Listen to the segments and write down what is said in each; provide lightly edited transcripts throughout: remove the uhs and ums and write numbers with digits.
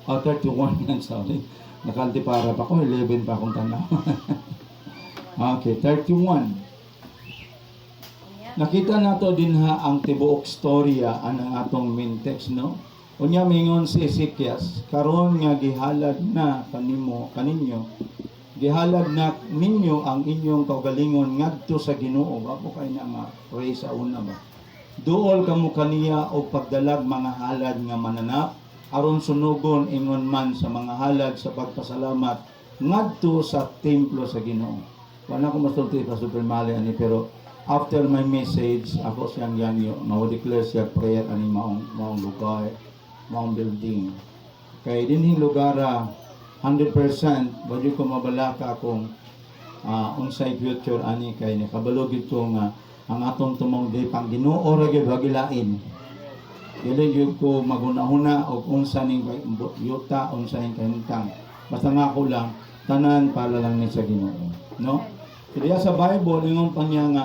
Oh, 31 yan, sorry. Nakantipara pa ko, 11 pa akong tanaw. Okay, 31. Nakita nato din ha ang tibuok storya anang atong main text, no? Unya mingon si Ezekias, karon nga gihalad na kaninyo, gihalad na ninyo ang inyong kaugalingon ngadto sa Ginoo. Apo kay na ma-pray sa una ba? Duol kamo kaniya og pagdalag mga halad nga mananap aron sunugon ingon man sa mga halad sa pagpasalamat ngadto sa templo sa Ginoo. Wala ko masulti pa super mali ani, pero after my message ako siyang yangyo ma-declare siya prayer ani maong lugar, maong building. Kay dinhing lugar 100% wala ko mabalaka kung unsay future ani, kay nakabalo gid ko nga ang atong tumong day pang Ginoo ra gyud wagilain. Dili gyud ko magunahuna og unsa ning yuta, unsa ning kahintang. Basta nga ako lang tanan para lang ni sa Ginoo, no? Kaya sa Bible ingon pa niya nga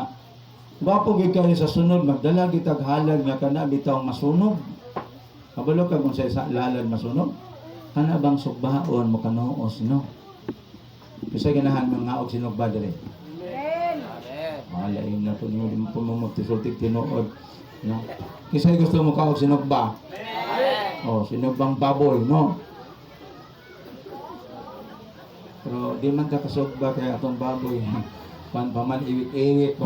bapo gid kayo sa sunod magdala kitag halad nga kana bitaw masunog. Kabalo ka kung sa isa lalad masunog. Kana bang sugbaon mo kanuos, no? Kasi ganahan mga og sinugba dire. Alain na po niyo pumumugtisultik tinuod, no? Kisay gusto mo kaog sinugba? Oh, sinugbang baboy, no? Pero di man ka kasugba kaya atong baboy. Paman iwit-iwit.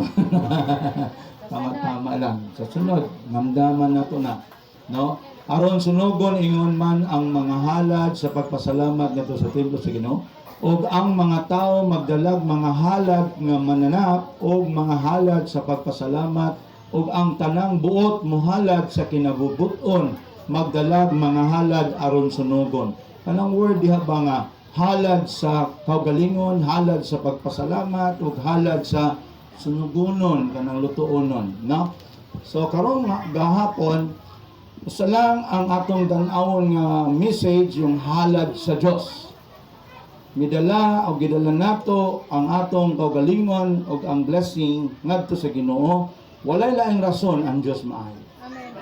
Tama-tama lang. Sa sunod, namdaman na to na, no? Aron sunugon ingon man ang mga halad sa pagpasalamat ngadto sa templo sa Ginoo, og ang mga tao magdalag mga halad nga mananap og mga halad sa pagpasalamat, og ang tanang buot mohalad sa kinabubuton magdalag mga halad aron sunugon. Kanang word diha ba nga halad sa kaugalingon, halad sa pagpasalamat, ug halad sa sunugonon kanang lutuonon, no? So karon gahapon usa lang ang atong tan-awon nga message, yung halad sa Dios. Midala o gidala nato ang atong kaugalingon o ang blessing ngadto sa Ginoo. Walay laing rason ang Dios maayo. Amen.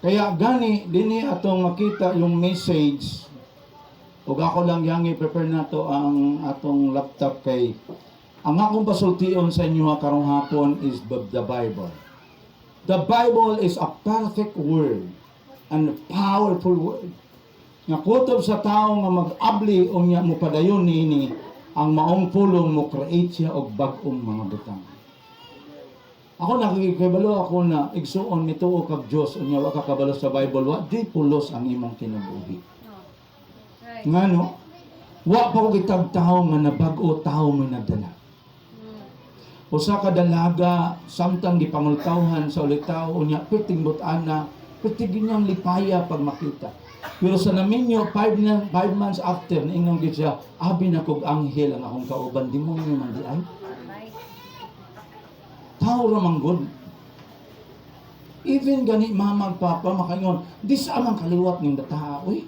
Kaya gani dinhi atong makita yung message. Ug ako lang yang i-prepare nato ang atong laptop kay ang akong pasultion sa inyo karong hapon is the Bible. The Bible is a perfect word and powerful word. Nga kutob sa tao nga mag-abli o niya mo padayon niini ang maong pulong mo create siya og bag-ong mga butang. Ako nakikibalo ako na igsuon mituo kag Dios unya wa ka kabalo sa Bible, wa di pulos ang imong kinabuhi. Ngano? Wa pa ko kitag tao nga nabag-o tao mo nagdala. Usa ka dalaga samtang gipangultawhan sa ulitaw unya piting butana, pitig niyang lipaya pag makita. Pero sa naminyo 5 months after niingon gid siya, abi na kog anghel ang akong kauban, demonyo man di ay. Tao ra man gud. Even gani mama papa makaingon, di sa amang kaliwat ning bata oy.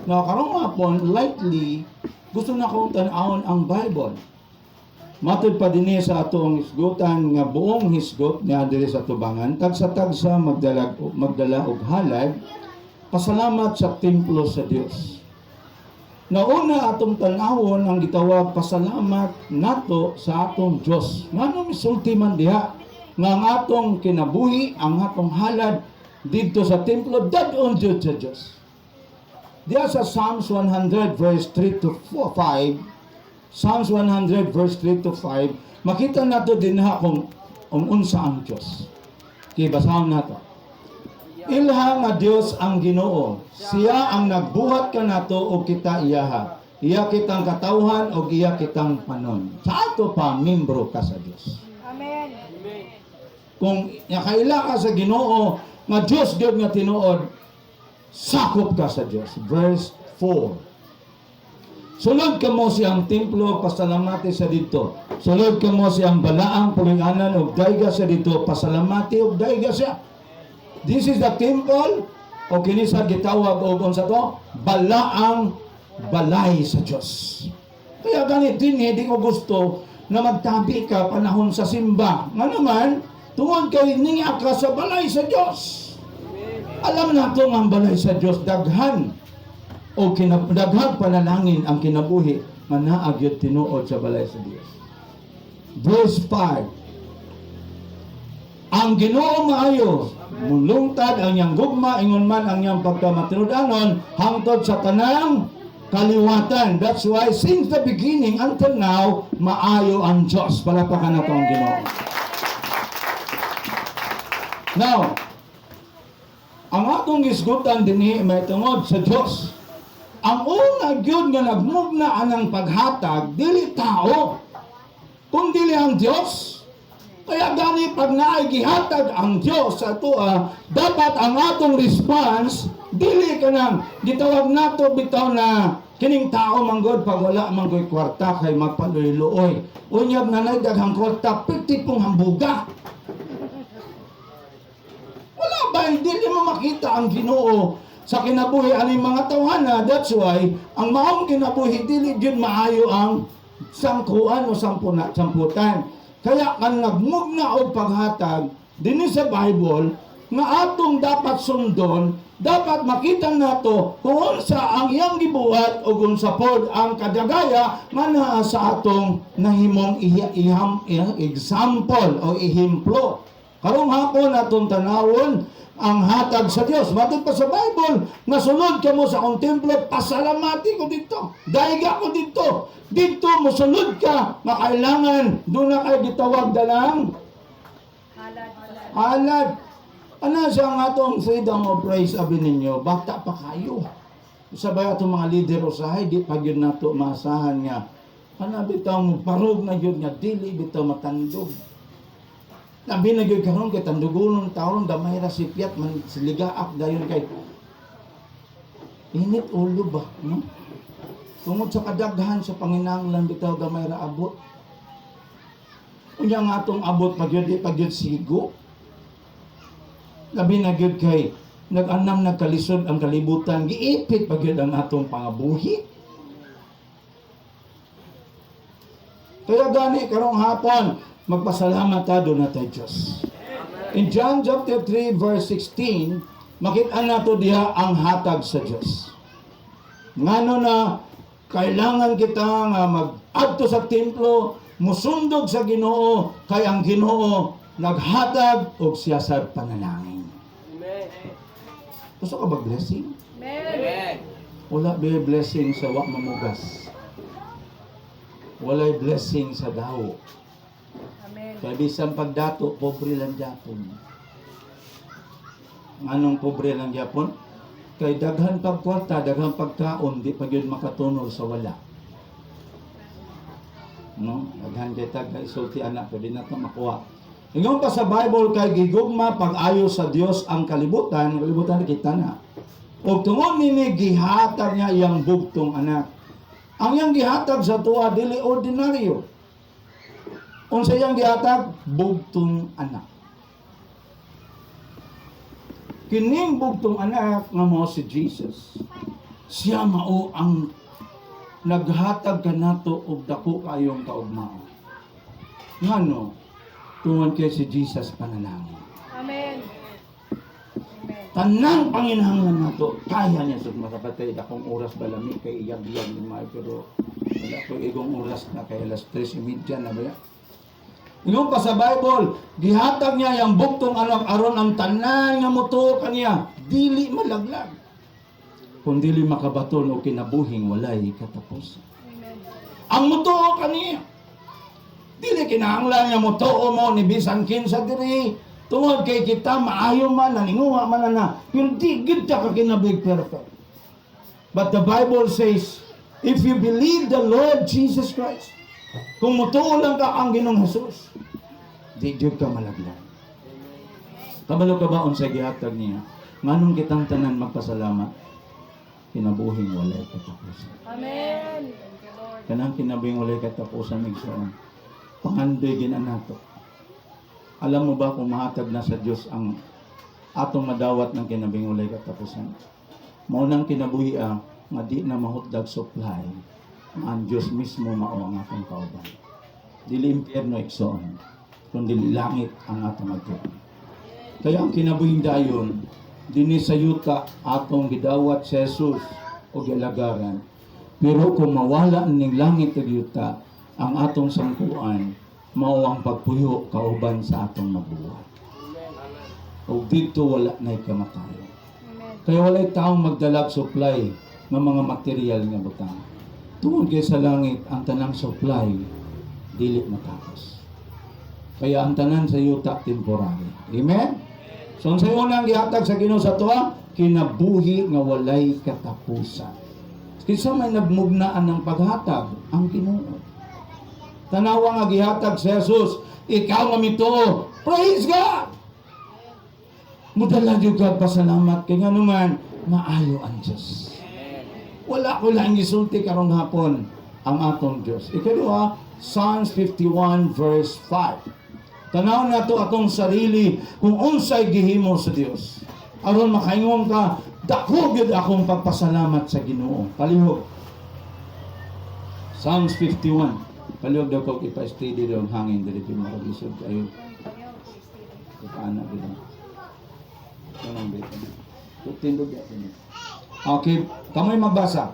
Now karong hapon lightly gusto na kong tan-awon ang Bible. Matod pa dinhi sa atong hisgutan nga buong hisgot nga diri sa tubangan tagsa-tagsa magdala og halad pasalamat sa templo sa Dios. Nauna atong tan-awon ang gitawag pasalamat nato sa atong Dios. Ngano misulti man diha nga ang atong kinabuhi, ang atong halad didto sa templo dadon jud sa Dios. Diya sa Psalms 100 verse 3 to 5, Psalms 100 verse 3 to 5, makita nato din ha kung unsa ang Dios. Kay basahon nato. Ilha nga Dios ang Ginoo. Siya ang nagbuhat kanato o kita iyaha. Iya kitang katawhan o iya kitang panon. Sa ato pa membro ka sa Dios. Amen. Kung nakaila ka sa Ginoo nga Dios gyud nga tinuod, sakop ka sa Dios. Verse 4. Sulod ka mo siyang templo, pasalamati sa dito. Sulod ka mo siyang balaang pulinganan o dayga sa dito, pasalamati o dayga siya. This is the temple o kinisa gitawag o kung sa to, balaang balay sa Diyos. Kaya ganit din, hindi ko gusto na magtabi ka panahon sa simba. Nga naman, tungod kay niya ka sa balay sa Diyos. Alam nato nga ang balay sa Dios daghan o daghang panalangin ang kinabuhi nga naa gyud tinuod sa balay sa Dios. Verse 5. Ang Ginoo maayo mulungtad ang iyang gugma ingon man ang iyang pagkamatinud-anon hangtod sa tanang kaliwatan. That's why since the beginning until now maayo ang Dios. Palapakan nato ang Ginoo. Now, ang atong gisgutan dinhi may tungod sa Dios. Ang una gyud nga nagmugna anang paghatag dili tao, kung dili ang Dios. Kaya gani pag naay gihatag ang Dios sa atoa, dapat ang atong response dili kanang gitawag nato bitaw na kining tao manggod pag wala manggoy kwarta kay magpaluy-luoy. Unyag nanay daghang kwarta piti pong hambuga. Wala ba dili mo makita ang Ginoo sa kinabuhi aning mga tawhana? That's why ang maong kinabuhi dili gyud maayo ang sangkuan o samputan. Kaya kan nagmugna og paghatag dinhi sa Bible nga atong dapat sundon, dapat makita nato kung sa ang iyang gibuhat o kung sa pod ang kadagaya nga naa sa atong nahimong example o ihimplo. Karong hapon atong tanawon ang hatag sa Dios. Matod pa sa Bible, nasunod ka mo sa akong templo, pasalamati ko dito. Daiga ko dito. Dito mo sunod ka, makailangan doon na kayo gitawag dalang halad. Ano siya ang atong freedom of praise sabi ninyo? Bata pa kayo. Sabay atong mga leader usahay, di pa yun nato maasahan nga. Ano bitaw mo, parog na yun nga, dili bitaw matandog. Labi na gyud karon kay tandugonon taon gamay ra sipiat man siligaak dayon kay init ulo ba, no? Tungod sa kadaghan sa panginahanglan bitaw gamay ra abot. Unya nga atong abot pagyud sigo. Labi na gyud kay nag-anam nagkalisod ang kalibutan, giipit pagyud ang atong pangabuhi. Kaya gani karong hapon magpasalamat ta do natay Dios. In John chapter 3 verse 16, makita nato diha ang hatag sa Dios. Ngano na kailangan kita nga mag-adto sa templo, musundog sa Ginoo kay ang Ginoo naghatag og siya sa panalangin. Amen. Gusto ka ba blessing? Amen. Wala ba blessing sa wa mamugas? Walay blessing sa dawo. Kaya bisan pagdato, pobre lang Japon. Anong pobre lang Japon? Kay daghan pagkwarta, daghan pagkaon, di pa yun makatunol sa wala. No? Daghan kay tagay sulti anak, pwede na ito makuha. Ngayon pa sa Bible, kay gigugma pag-ayo sa Dios ang kalibutan kita na. O tungod nini, gihatag niya iyang bugtong anak. Ang iyang gihatag sa tuwa, dili ordinaryo. Unsa yang gihatag? Bugtong anak. Kining bugtong anak nga mo si Jesus. Siya mao ang naghatag kanato og dako kayong kaugmao. Ngano? Tungod kay si Jesus panalangin. Amen. Tanang panginahanglan nato kaya niya sa makapatay akong oras balami kay iyag-iyag ni May pero wala ko igong oras na kay alas 3:30 na ba ya? Ingon pa sa Bible, gihatag niya yung bugtong anak aron ang tanan nga motuo kaniya, dili malaglag. Kung dili makabaton o kinabuhing walay katapusan. Ang motuo kaniya, dili kinahanglan nga motuo mo ni bisan kinsa diri, tungod kay kita maayo man, naninguha man na, yung di gid ka kinabig perfect. But the Bible says, if you believe the Lord Jesus Christ, kung mutuo lang ka ang Ginoong Jesus, di jud ka malaglag. Kabalo ka ba unsay gihatag niya? Nganong kitang tanan magpasalamat? Kinabuhing walay katapusan. Amen. Kanang kinabuhing walay katapusan igsoon. Pangandoy ginanato. Alam mo ba kung mahatag na sa Dios ang atong madawat ng kinabuhing walay katapusan? Mao nang kinabuhi nga di na mahutdag supply. Ang Diyos mismo mao ang atong kauban. Dili impyerno iksoon, kundi langit ang atong agtuon. Kaya ang kinabuhing dayon, dinhi sa yuta atong gidawat si Jesus o gilagaran. Pero kung mawala ning langit ug yuta, ang atong sangkuan mao ang pagpuyo kauban sa atong mabuhat. O dito wala na'y kamatayon. Kaya walay taong magdalag supply ng mga material nga butang. Tungod kay sa langit, ang tanang supply dili matapos. Kaya ang tanan sa yuta temporary. Amen? So ang sayo nang gihatag sa Ginoo sa tuwa, kinabuhi nga walay katapusan. Kinsa may nagmugnaan ng paghatag ang Ginoo. Tanawa nga gihatag si Jesus, ikaw nga mituo. Praise God! Mudala jud ka pasalamat kay nga naman maayo ang Dios. Wala ko lang gisulti karong hapon ang atong Dios. Ikaduha, Psalms 51 verse 5. Tanaw na to atong sarili kung unsay gihimo sa Dios. Aron makaingon ka, dako gyud akong pagpasalamat sa Ginoo. Palihog. Psalms 51. Palihog daw ko ipa-steady daw ang hangin dili pud makagisod kayo. Paano gid. Kanang bit. Tutindog yan. Okay, kamay magbasa.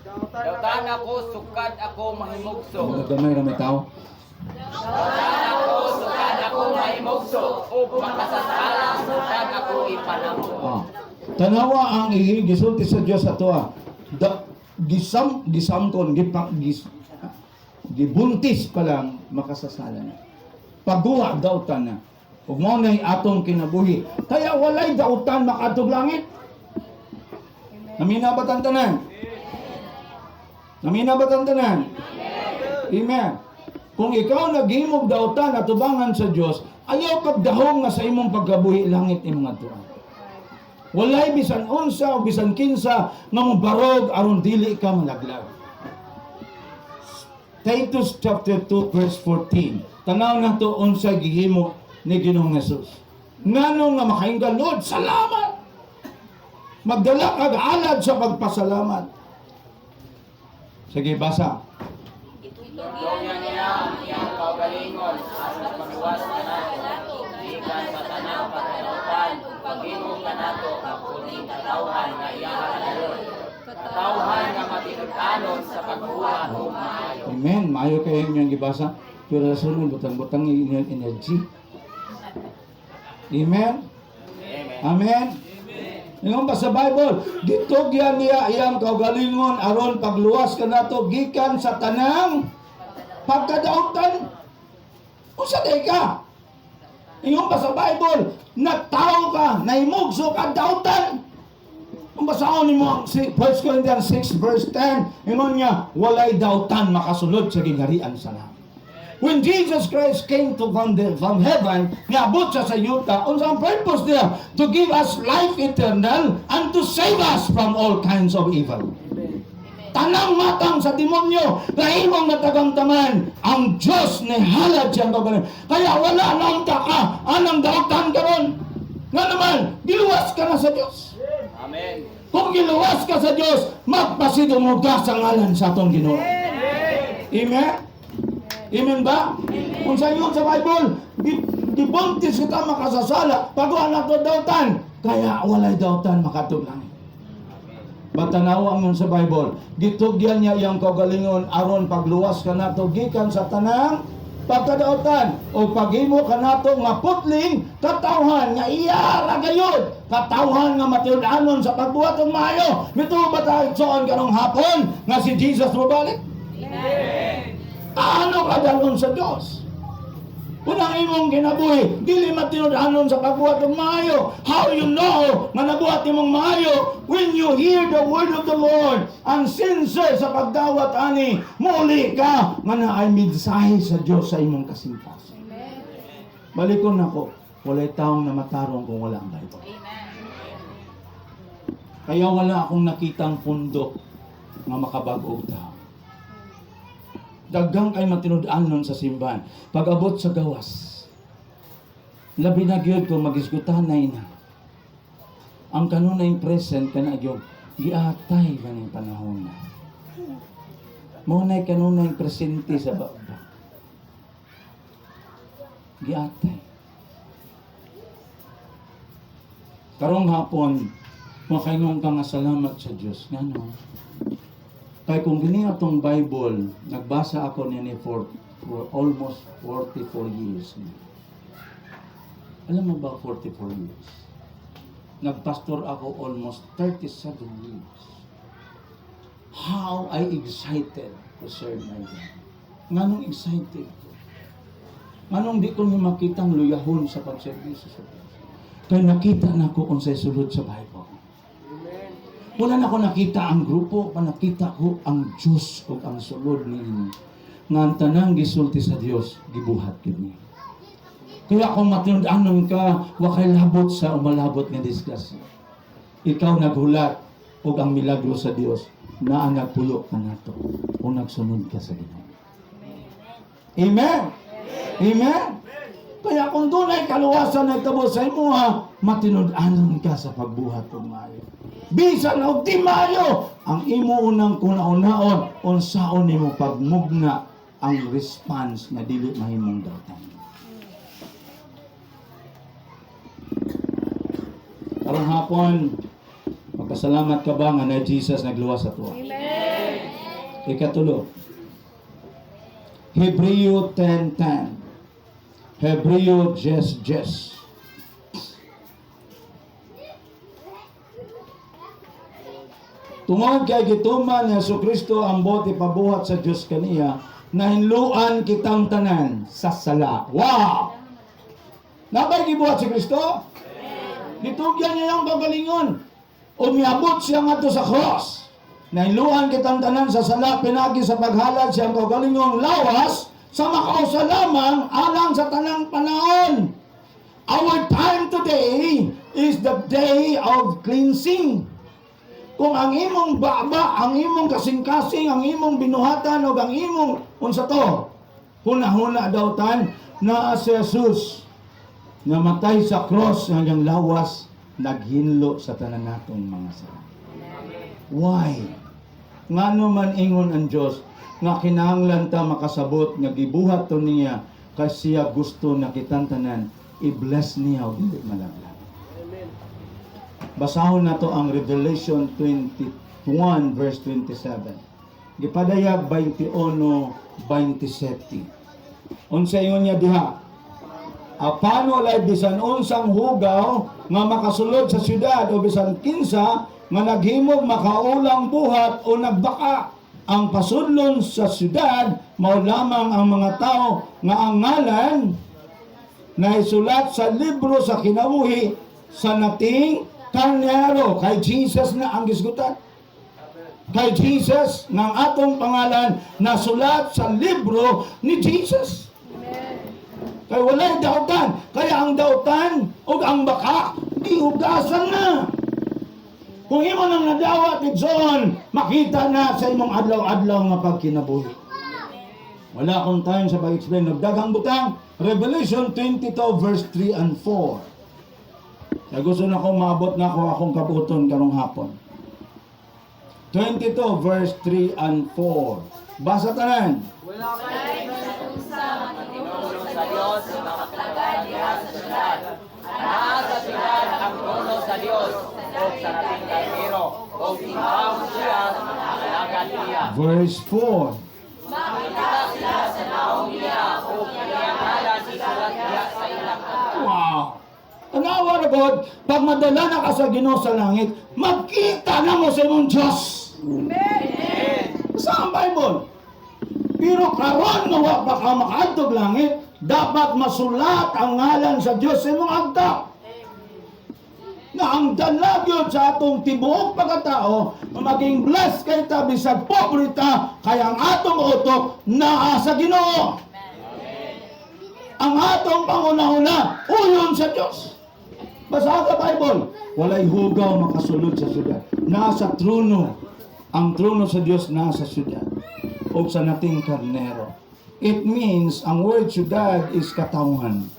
Dautan ako, sukad ako, mahimugso. Gamay ra may tao. Dautan ako, sukad ako, mahimugso. O makasasala, sukad ako, ipanamo. Tanawa ang gisulti sa Dios ato. Gisamkon, gibuntis pa lang makasasala na. Paguwa dautan na. Ug mao nay atong kinabuhi. Kaya walay dautan makadtog langit. Namina ba ang tanan? Namina ba ang tanan? Amen. Kung ikaw naghimog dautan at tubangan sa Dios, ayaw pagdahong nga sa imong pagkabuhi langit imong adtuan. Walay bisan unsa o bisan kinsa nga mobarog aron dili ka malaglag. Titus chapter 2 verse 14. Tanaw na to unsay gihimo ni Ginoong Hesus. Ngano nga makainggan, Lord, salamat! Magdala kag alad sa pagpasalamat. Sige, basa. Itutugyan niya ang iyang kaugalingon sa pagluwas ka nato. Ikan sa tanang pagkalupan, paghimo ka nato, kapuning katawhan nga iyang halaloy. Katawhan nga matitudanon sa pagbuhat o maayo. Amen. Maayo kayo yung gibasa. Pero sa sunod, butang-butang yung energy. Amen? Amen? Ngayon ba sa Bible, gitugyan niya iyang kaugalingon aron pagluwas ka nato gikan sa tanang pagkadautan. Usa day ka? Ngayon ba sa Bible, nagtao ka, naimugso ka dautan. Kung basahon mo 1 Corinthians 6 verse 10, ingon niya, walay dautan makasulod sa gingharian sa langit. When Jesus Christ came to from heaven, niabot siya sa yuta, unsang purpose niya? To give us life eternal and to save us from all kinds of evil. Tanang matang sa demonyo, kahimong natagamtaman, ang Diyos ni halad siyang kagaling. Kaya wala nang taka, anang dautan ka ron. Nga naman, giluwas ka na sa Diyos. Amen. Kung giluwas ka sa Diyos, magpasidungog ka sa ngalan sa atong Ginoo. Amen? Amen ba? Kung sa inyo sa Bible, dibuntis kita makasasala, pagwa na to dautan, kaya walay dautan makatog langit. Batanaw ang sa Bible, gitugyan niya iyang kaugalingon aron pagluwas ka nato gikan sa tanang pagkadautan o paghimo ka nato nga putling katawhan nga iya ra gayud, katawhan nga matiud-anon sa pagbuhat og maayo. Mituo ba tayo soon karong hapon nga si Jesus mobalik? Amen. Ano ka dalon sa Diyos? Unang imong kinabuhi, dili matinud-anon sa pagbuhat ng maayo. How you know na nabuhat imong maayo? When you hear the word of the Lord, ang sincere sa pagdawat ani, muli ka nga naay mensahe sa Diyos sa imong kasintasan. Balikon nako, walay taong namatarong kung wala ang Bible. Kaya wala akong nakitang pundo nga makabag-og tao. Daghang kay matinud-anon sa simbahan. Pag-abot sa gawas, labi na gyud ko magisgutan na ina. Ang kanunay present kana gyud giatay kaning panahon na. Mao nay kanunay presente sa baba. Giatay. Karong hapon, makaingon ka nga salamat sa Diyos. Nga no? Kaya kung gini atong Bible, nagbasa ako niya for almost 44 years. Alam mo ba 44 years? Nagpastor ako almost 37 years. How I excited to serve my God. Nganong excited ko? Nganong di ko niya makitang luyahon sa pagserbisyo sa Diyos? Kaya nakita na ko kung sa'y sulod sa Bible. Wala na ko nakita ang grupo, nakita ko ang Diyos o ang sulod ninyo. Nga ang tanang gisulti sa Diyos, gibuhat kini. Kaya kung matindanon ka, wakay labot sa umalabot nga disgrasya. Ikaw naghulat o ang milagro sa Diyos na ang nagpulo ka nato o nagsunod ka sa Ginoo. Amen? Amen? Kaya kung doon ay kaluwasan na itabo sa imo ha, matinud-anon ka sa pagbuhat o maayo. Bisan o di maayo, ang imo unang kuna-unaon, unsaon nimo pagmugna ang response na dili mahimong datan. Karong hapon, magpasalamat ka ba nga na Jesus nagluwas sa tuwa? Amen! Ikatulo, Hebreo 10:10. Hebreo 10:10. Tungod kay gituman ni Jesucristo ang bote pabuhat sa Dios kaniya, nahinluan kitang tanan sa sala. Wow! Nabay gibuhat si Kristo? Ditugyan niya yung kagalingon. Umiabot siya nga to sa cross. Nahinluan kitang tanan sa sala, pinagi sa paghalad siyang kagalingon lawas, sa makausa lamang alang sa tanang panahon. Our time today is the day of cleansing. Kung ang imong baba, ang imong kasing-kasing, ang imong binuhatan o ang imong unsa to, huna-huna daw tan na si Jesus namatay sa cross hanggang lawas, naghinlo sa tanan natong mga sala. Why? Ngano man ingon ang Dios nga kinahanglan ta makasabot nga gibuhat to niya kasi siya gusto na kitang tanan i-bless niya og dili malaglag. Basahon na to ang Revelation 21 verse 27. Gipadayag 21:27. Unsa ingon niya diha? Apano lay bisan unsang hugaw nga makasulod sa syudad o bisan kinsa nga naghimog makaulang buhat o nagbaka. Ang pasudlon sa syudad mao lamang ang mga tao nga ang ngalan na isulat sa libro sa kinabuhi sa nating karnero. Kay Jesus na ang gisgutan. Kay Jesus ng atong pangalan nasulat sa libro ni Jesus. Kaya walay dautan. Kaya ang dautan o ang baka dihugasan na. Kung imo nang nadawat ni John, makita na sa imong adlaw-adlaw nga pagkinabuhi. Wala akong time sa pag-explain. Nagdagang butang. Revelation 22 verse 3 and 4. Kaya gusto na akong maabot na ako akong kabuton karong hapon. 22 verse 3 and 4. Basa tanan. Wala kayo sa tinulong sa Diyos na makaplagad diha sa syudad. Naa sa syudad ang trono sa Diyos o sa nating karnero o timbang siya sa mga alagad niya. Verse 4. Makita sila sa naong niya o kanyang ngalan isulat niya sa ilang akta. Wow! Tanawa na God, pag madala na ka sa Ginoo sa langit, magkita na mo sa imong Diyos. Amen. Sa ang Bible. Pero karon nga wa pa ka makaadtog langit, dapat masulat ang ngalan sa Diyos sa imong akta. Na ang dalagyod sa atong tibuok pagkatao, maging blessed kay ta bisag pobre ta, kaya ang atong utok naa sa Ginoo. Ang atong panguna-una, uyon sa Diyos. Basa sa Bible, walay hugaw makasulod sa syudad. Nasa trono. Ang trono sa Diyos nasa syudad. O sa nating karnero. It means, ang word syudad is katawhan.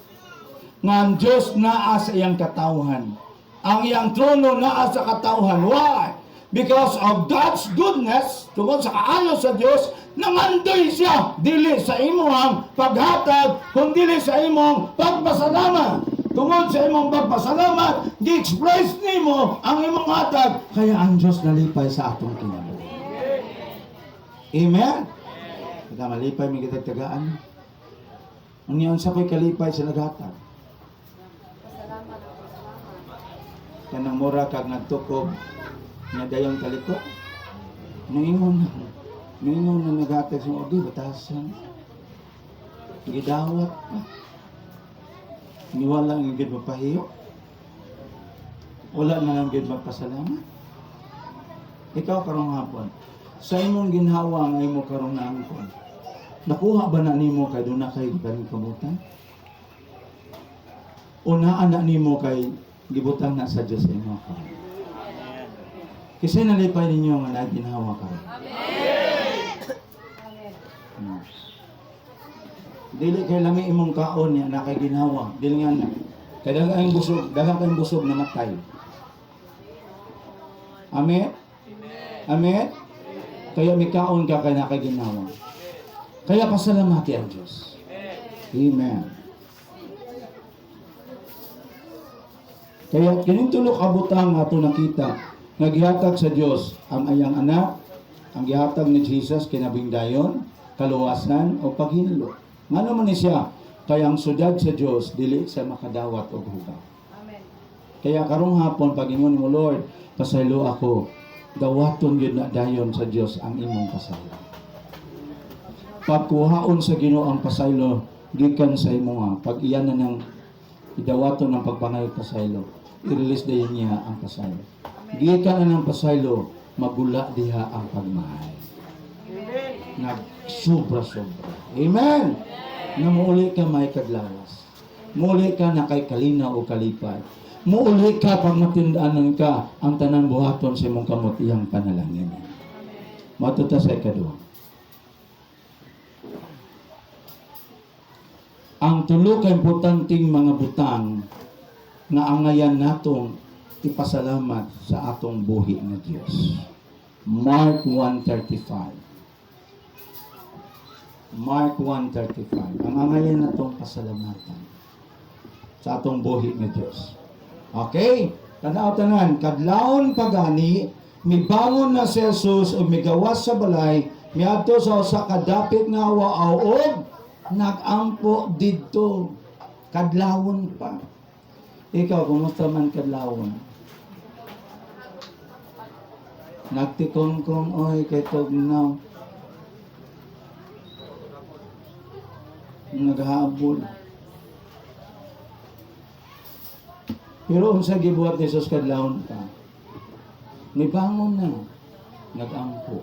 Nga ang Diyos naa sa iyang katawhan. Ang iyang trono naa sa katawhan. Why? Because of God's goodness, tungkol sa kaayo sa Diyos, nangandoy siya, dili sa imong paghatag, kung dili sa imong pagpasalamat. Tungod sa imong pagpasalamat, gi-express nimo ang imong hatag, kaya ang Dios nalipay sa atong kinabuhi. Amen. Kita malipay mi kita tagaan. Unyan sa ko'y kalipay sa naghatag. Kanang mura kag nagtukob nga dayong kaliko. Ningon na naghatag sa odi batasan. Gidawat pa. Niwala ang gid mapahiyo. Wala na lang gid magpasalamat. Ikaw karong hapon, sa imong ginhawa nga imo karong naangkon, nakuha ba na nimo kay duna kay giparing kabutan? O naa na nimo kay gibutang na sa Dios imo karon? Kasi nalipay ninyo nga naginhawa karon. Amen. Dili kay lami imong kaon niya na kay ginhawa. Dili nga na. Kay daghang busog na matay. Amen. Amen. Kaya may kaon ka kay na kay ginhawa. Kaya pasalamati ang Diyos. Amen. Kaya kining tulo ka butang ato nakita nga gihatag sa Dios ang ayang anak, ang gihatag ni Jesus kinabing dayon, kaluwasan o paghinlo. Ngano man ni siya? Kaya ang sudad sa Dios dili sa makadawat og hugaw. Amen. Kaya karong hapon pag ingon mo Lord, pasaylo ako. Dawaton gyud na dayon sa Dios ang imong pasaylo. Pagkuhaon sa Ginoo ang pasaylo gikan sa imo nga pag iyan na nang idawaton ng pagpangayo pasaylo, i-release dayon niya ang pasaylo. Gikan na ng pasaylo, magula diha ang pagmahal. Amen. Sobra-sobra. Amen. Na muuli ka may kadlawas. Muuli ka na kay kalina o kalipay. Muuli ka pag matindaanan ka ang tanan buhaton sa imong kamot iyang panalangin. Matuta sa ikaduha. Ang tulo ka importanteng mga butang na angayan natong ipasalamat sa atong buhi nga Dios. Mark 1:35. Mark 1:35. Ang angayan natong pasalamatan sa atong buhi nga Dios. Okay? Tanaw tanan, kadlawon pagani mibangon na si Jesus ug migawas sa balay, miadto sa usa ka dapit nga waaw ug nagampo didto. Kadlawon pa. Ikaw kumusta man kadlawon? Nagtikong-kong oy kay tugnaw. Naghabol. Pero unsa gibuhat ni Jesus kadlawon pa? Mibangon na. Nagampo.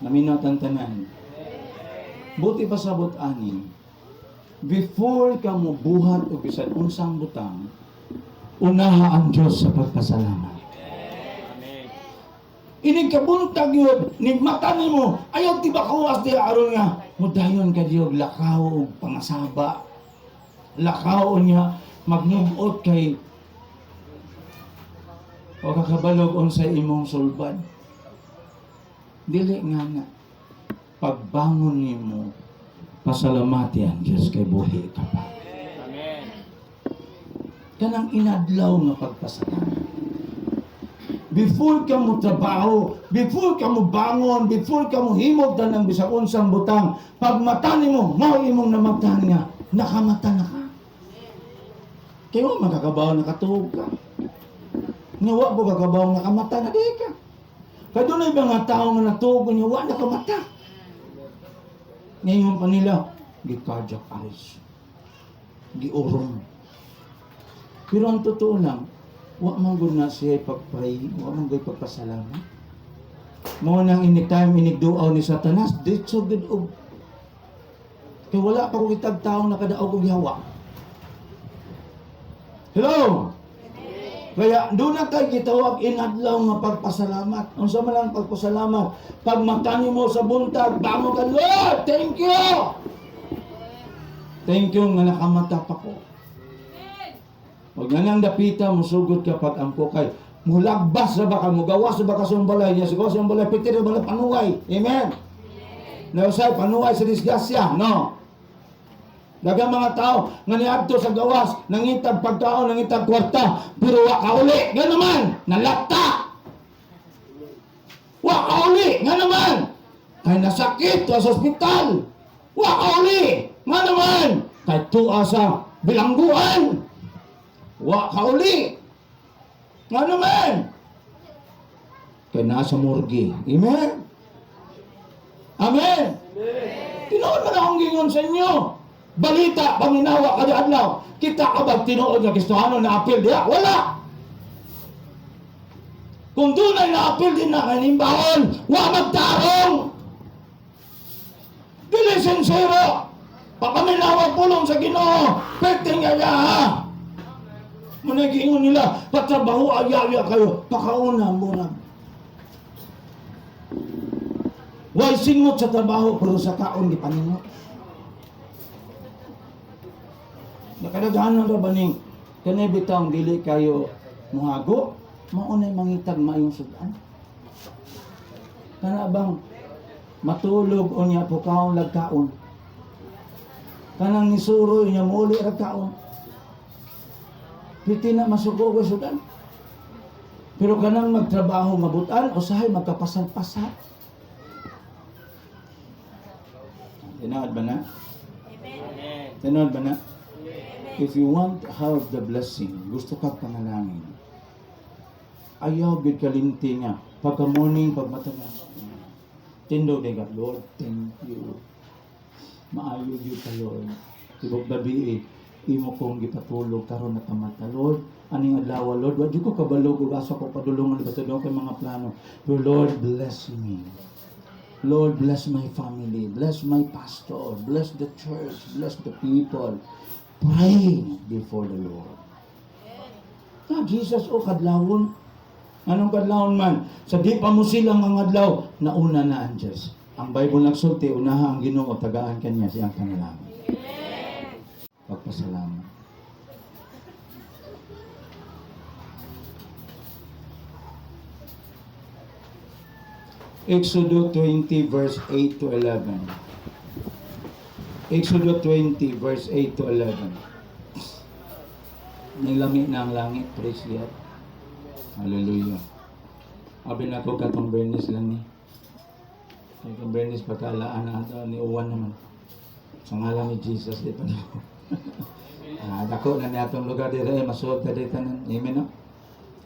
Naminaw tanan. Buti pa sabot ani. Before ka mo buhat o bisan unsang butang, unaha ang Diyos sa pagpasalamat. Inig kabuntag yun, nigmata nimo, ayaw tiba kawas di aron nga, mudayon ka diyog, lakaw o pangasaba. Lakaw niya, magnubot kay, o kakabalog on sa imong sulbad. Dili nga nga, pagbangon nimo, pasalamati ang Diyos kay buhi ka pa. Amen. Kanang inadlaw nga pagpasalamat. Before ka mo trabaho, before ka mo bangon, before ka mo himog tanang bisag unsang butang, pag mata nimo, mao imong namagtahan nga, nakamata na ka. Kaya mo makakabaw nakatuog ka. Nga wa po kakabaw nakamata na di ka. Kaya doon ay mga tao nga natuog nga wa nakamata. Ngayon pa nila, gi-cardiac arrest. Gi-urong. Pero ang totoo lang, wa man gud na siya pagpray, wa man gud pagpasalamat. Mao nang anytime inigduaw ni Satanas, ditso gud og kay wala pa ko kitag tawo nakadaog og yawa. Hello. Kaya doon na tayo gitawag inadlaw nga pagpasalamat. Unsa man lang pagpasalamat? Pag matani mo sa buntag, bangon ka, Lord, thank you. Thank you nga nakamata pa ko. Huwag na nang dapita, musugod ka pag ampo kay. Mulagbas na baka, mugawas na baka sa balay niya. Siguro sa balay, pitir na balay, panuway. Amen? Nausay, panuway sa disgasya. No? Dagang mga tao nga niadto sa gawas, nangitag pagkaon, nangitag kwarta, pero wa kauli. Nga naman, nalata. Wa kauli. Nga naman, kay nasakit sa ospital. Wa kauli. Nga naman, kay tuwa sa bilangguan. Wa kauli. Nga naman, kay nasa morgue. Amen? Amen? Tinuod man akong gingon sa inyo. Balita, paminawa kada adlaw. Kita ka ba tinuod nga Kristiyano na apil diya? Wala! Kung dunay na apil din na kanimbahon, wa magtarong! Dili sincero! Papaminawa pulong sa Ginoo, pekting yaya ha! Managingon nila, patrabaho ayaya kayo, pakauna muna. Why singot sa trabaho, pero sa kaon di paningot. Nakadaghanan ra ba ning kanay bitaw dili kayo muhago, maunay mangitag maayong sudan. Kana bang matulog unya po kaon lagkaon. Kanang nisuroy niya muli ra kaon. Piti na masuko ko sudan. Pero kanang magtrabaho mabutan usahay magkapasal-pasal. Tinood ba na? Amen. Tinood ba na? If you want to have the blessing, gusto ka panalangin, ayaw gid kalimti nga. Pagka morning, pag matagas, tindo din ka, Lord, thank you. Maayo yun ka, Lord. Tibok gabi imo kong gipatulog karon na kamata, Lord. Aning adlaw, Lord, wadi ko kabalog ug asa ko padulungan ba sa kay mga plano. Pero Lord, bless me. Lord, bless my family, bless my pastor, bless the church, bless the people. Pray before the Lord. Jesus, kadlawon. Anong kadlawon man? Sa di pa mo silang ang adlaw, nauna na ang Diyos. Ang Bible nagsulti, unaha ang Ginoo, tagaan kanya siyang panalangin. Pagpasalamat. Exodus 20 verse 8 to 11. Exodus 20 verse 8 to 11. Nilami na ang langit, praise God. Hallelujah. Abi na ko katong Bernice lang ni. Katong Bernice pagkalaan na ito ni Uwan naman. Sa ngalan ni Jesus, di pa niyo. Dako na niya itong lugar dito, masuot na dito. Amen, no?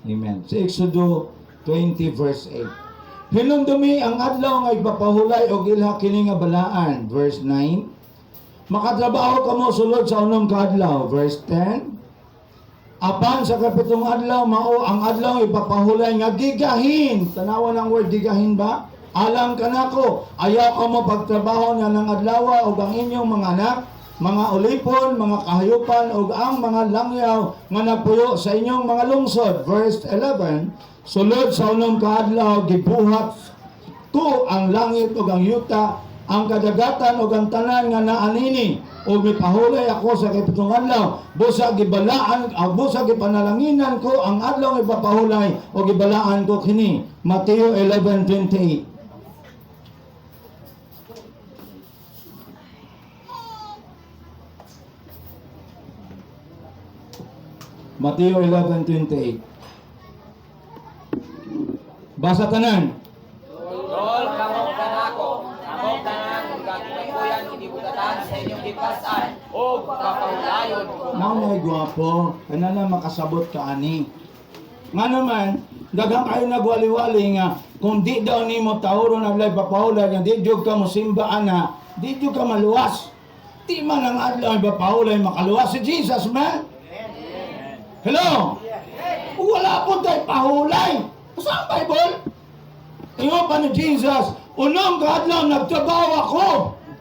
Amen. Sa Exodus 20 verse 8. Hinumdumi ang adlaw nga ipapahulay og ilha kini nga balaan. Verse 9. Makatrabaho kamo sulod sa unong kadlaw. Verse 10. Apan sa kapitong adlaw mao ang adlaw ipapahulay nga gigahin. Tanawan ang word gigahin ba? Alam ka nako, ayaw ka mo pagtrabaho nga ng adlaw ug ang inyong mga anak, mga ulipon, mga kahayupan ug ang mga langyaw nga napuyo sa inyong mga lungsod. Verse 11. Sulod sa unong kaadlaw gibuhat ko ang langit ug ang yuta, ang kadagatan ug ang tanan nga naanini, ug mipahulay ako sa kapitong adlaw. Busa gibalaan, busa gipanalanginan ko ang adlaw ipapahulay ug gibalaan ko kini. Mateo 11:28. Mateo 11:28. Basa tanan. Tol, kamong kanako, kamong tanan, gagawin hindi butatan sa inyong gipasan, o papahulayon ko. Nanay gwapo, kanana makasabot ka ani. Nga naman, daghang kayo nagwali-wali nga, kung di daw nimo tawron adlaw papahulay, nga di jud ka mo simba ana, di jud ka maluwas. Di man ang adlaw papahulay makaluwas si Jesus, man. Hello? Wala po tayo pahulay. Saan Bible? Ingon pa ni Jesus, unang kadlaw nagtrabaho ako.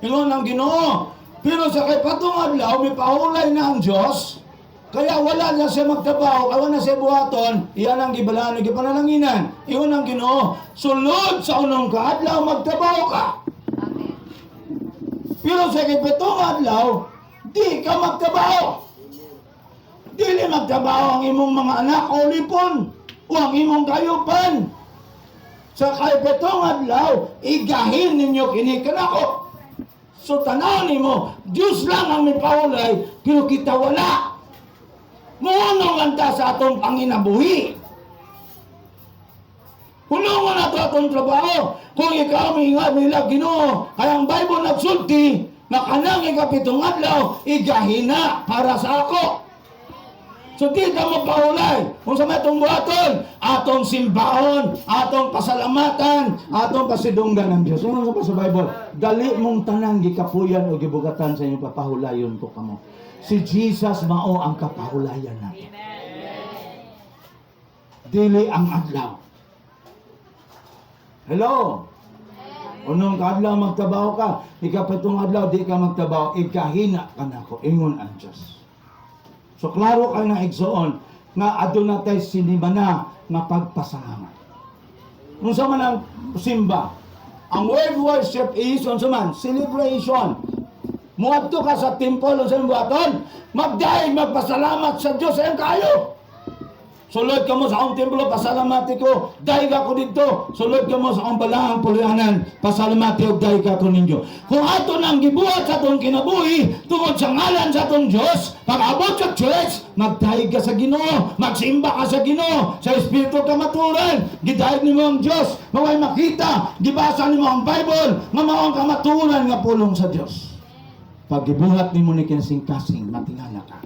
Ingon ang Ginoo. Pero sa kay patong adlaw, may pahulay na ang Diyos. Kaya wala na siya magtrabaho, kaya na siya buhaton, iyan ang gibalaan, gipanalanginan. Ingon ang Ginoo, sulod sa unang kadlaw, magtrabaho ka. Pero sa kay patong adlaw, di ka magtrabaho. Dili magtrabaho ang imong mga anak o lipon. O ang imong kayupan. Sa kaipetong adlaw, igahin ninyo kini kanako. So tanaw nimo, Diyos lang ang may paulay, pero kita wala. Muunong anta sa atong panginabuhi. Hulungan nato atong trabaho. Kung ikaw mingat nila Ginoo, kaya ang Bible nagsulti, na kanang ikapitong adlaw, igahina para sa ako. So di ka magpaulay. Kung sa may itong buhaton, atong simbahon, atong pasalamatan, atong pasidunggan ng Diyos. Ano sa Bible? Dali mong tanang gikapuyan o gibugatan sa inyong papahulayon ko kamo. Si Jesus mao ang kapahulayan natin. Dili ang adlaw. Hello? Unong kadlaw magtabaho ka, ikapitong adlaw di ka magtabaho, ikahina ka na ko, ingon ang Diyos. So klaro kayo na igsoon nga aduna tay sinimana nga pagpasalamat. Kung sa man ang simba, ang word worship is unsa man celebration. Muadto ka sa temple unsa man buhaton, magdaig magpasalamat sa Dios ayong kayo. Sulod ka mo sa akong templo, pasalamati ko, daig ako dito. Sulod ka mo sa akong balahang pulyanan, pasalamati ko, daig ako ninyo. Kung ato nang gibuhat sa atong kinabuhi, tungod sa ngalan sa atong Diyos, pag-abot sa church, magdaig ka sa Ginoo, magsimba ka sa Ginoo, sa Espiritu ka maturan, gidaig ni mo ang Diyos, maway makita, gibasa ni mo ang Bible, nga mawang kamaturan nga pulong sa Diyos. Pag gibuhat ni mo ni kinasing-kasing, matingala ka.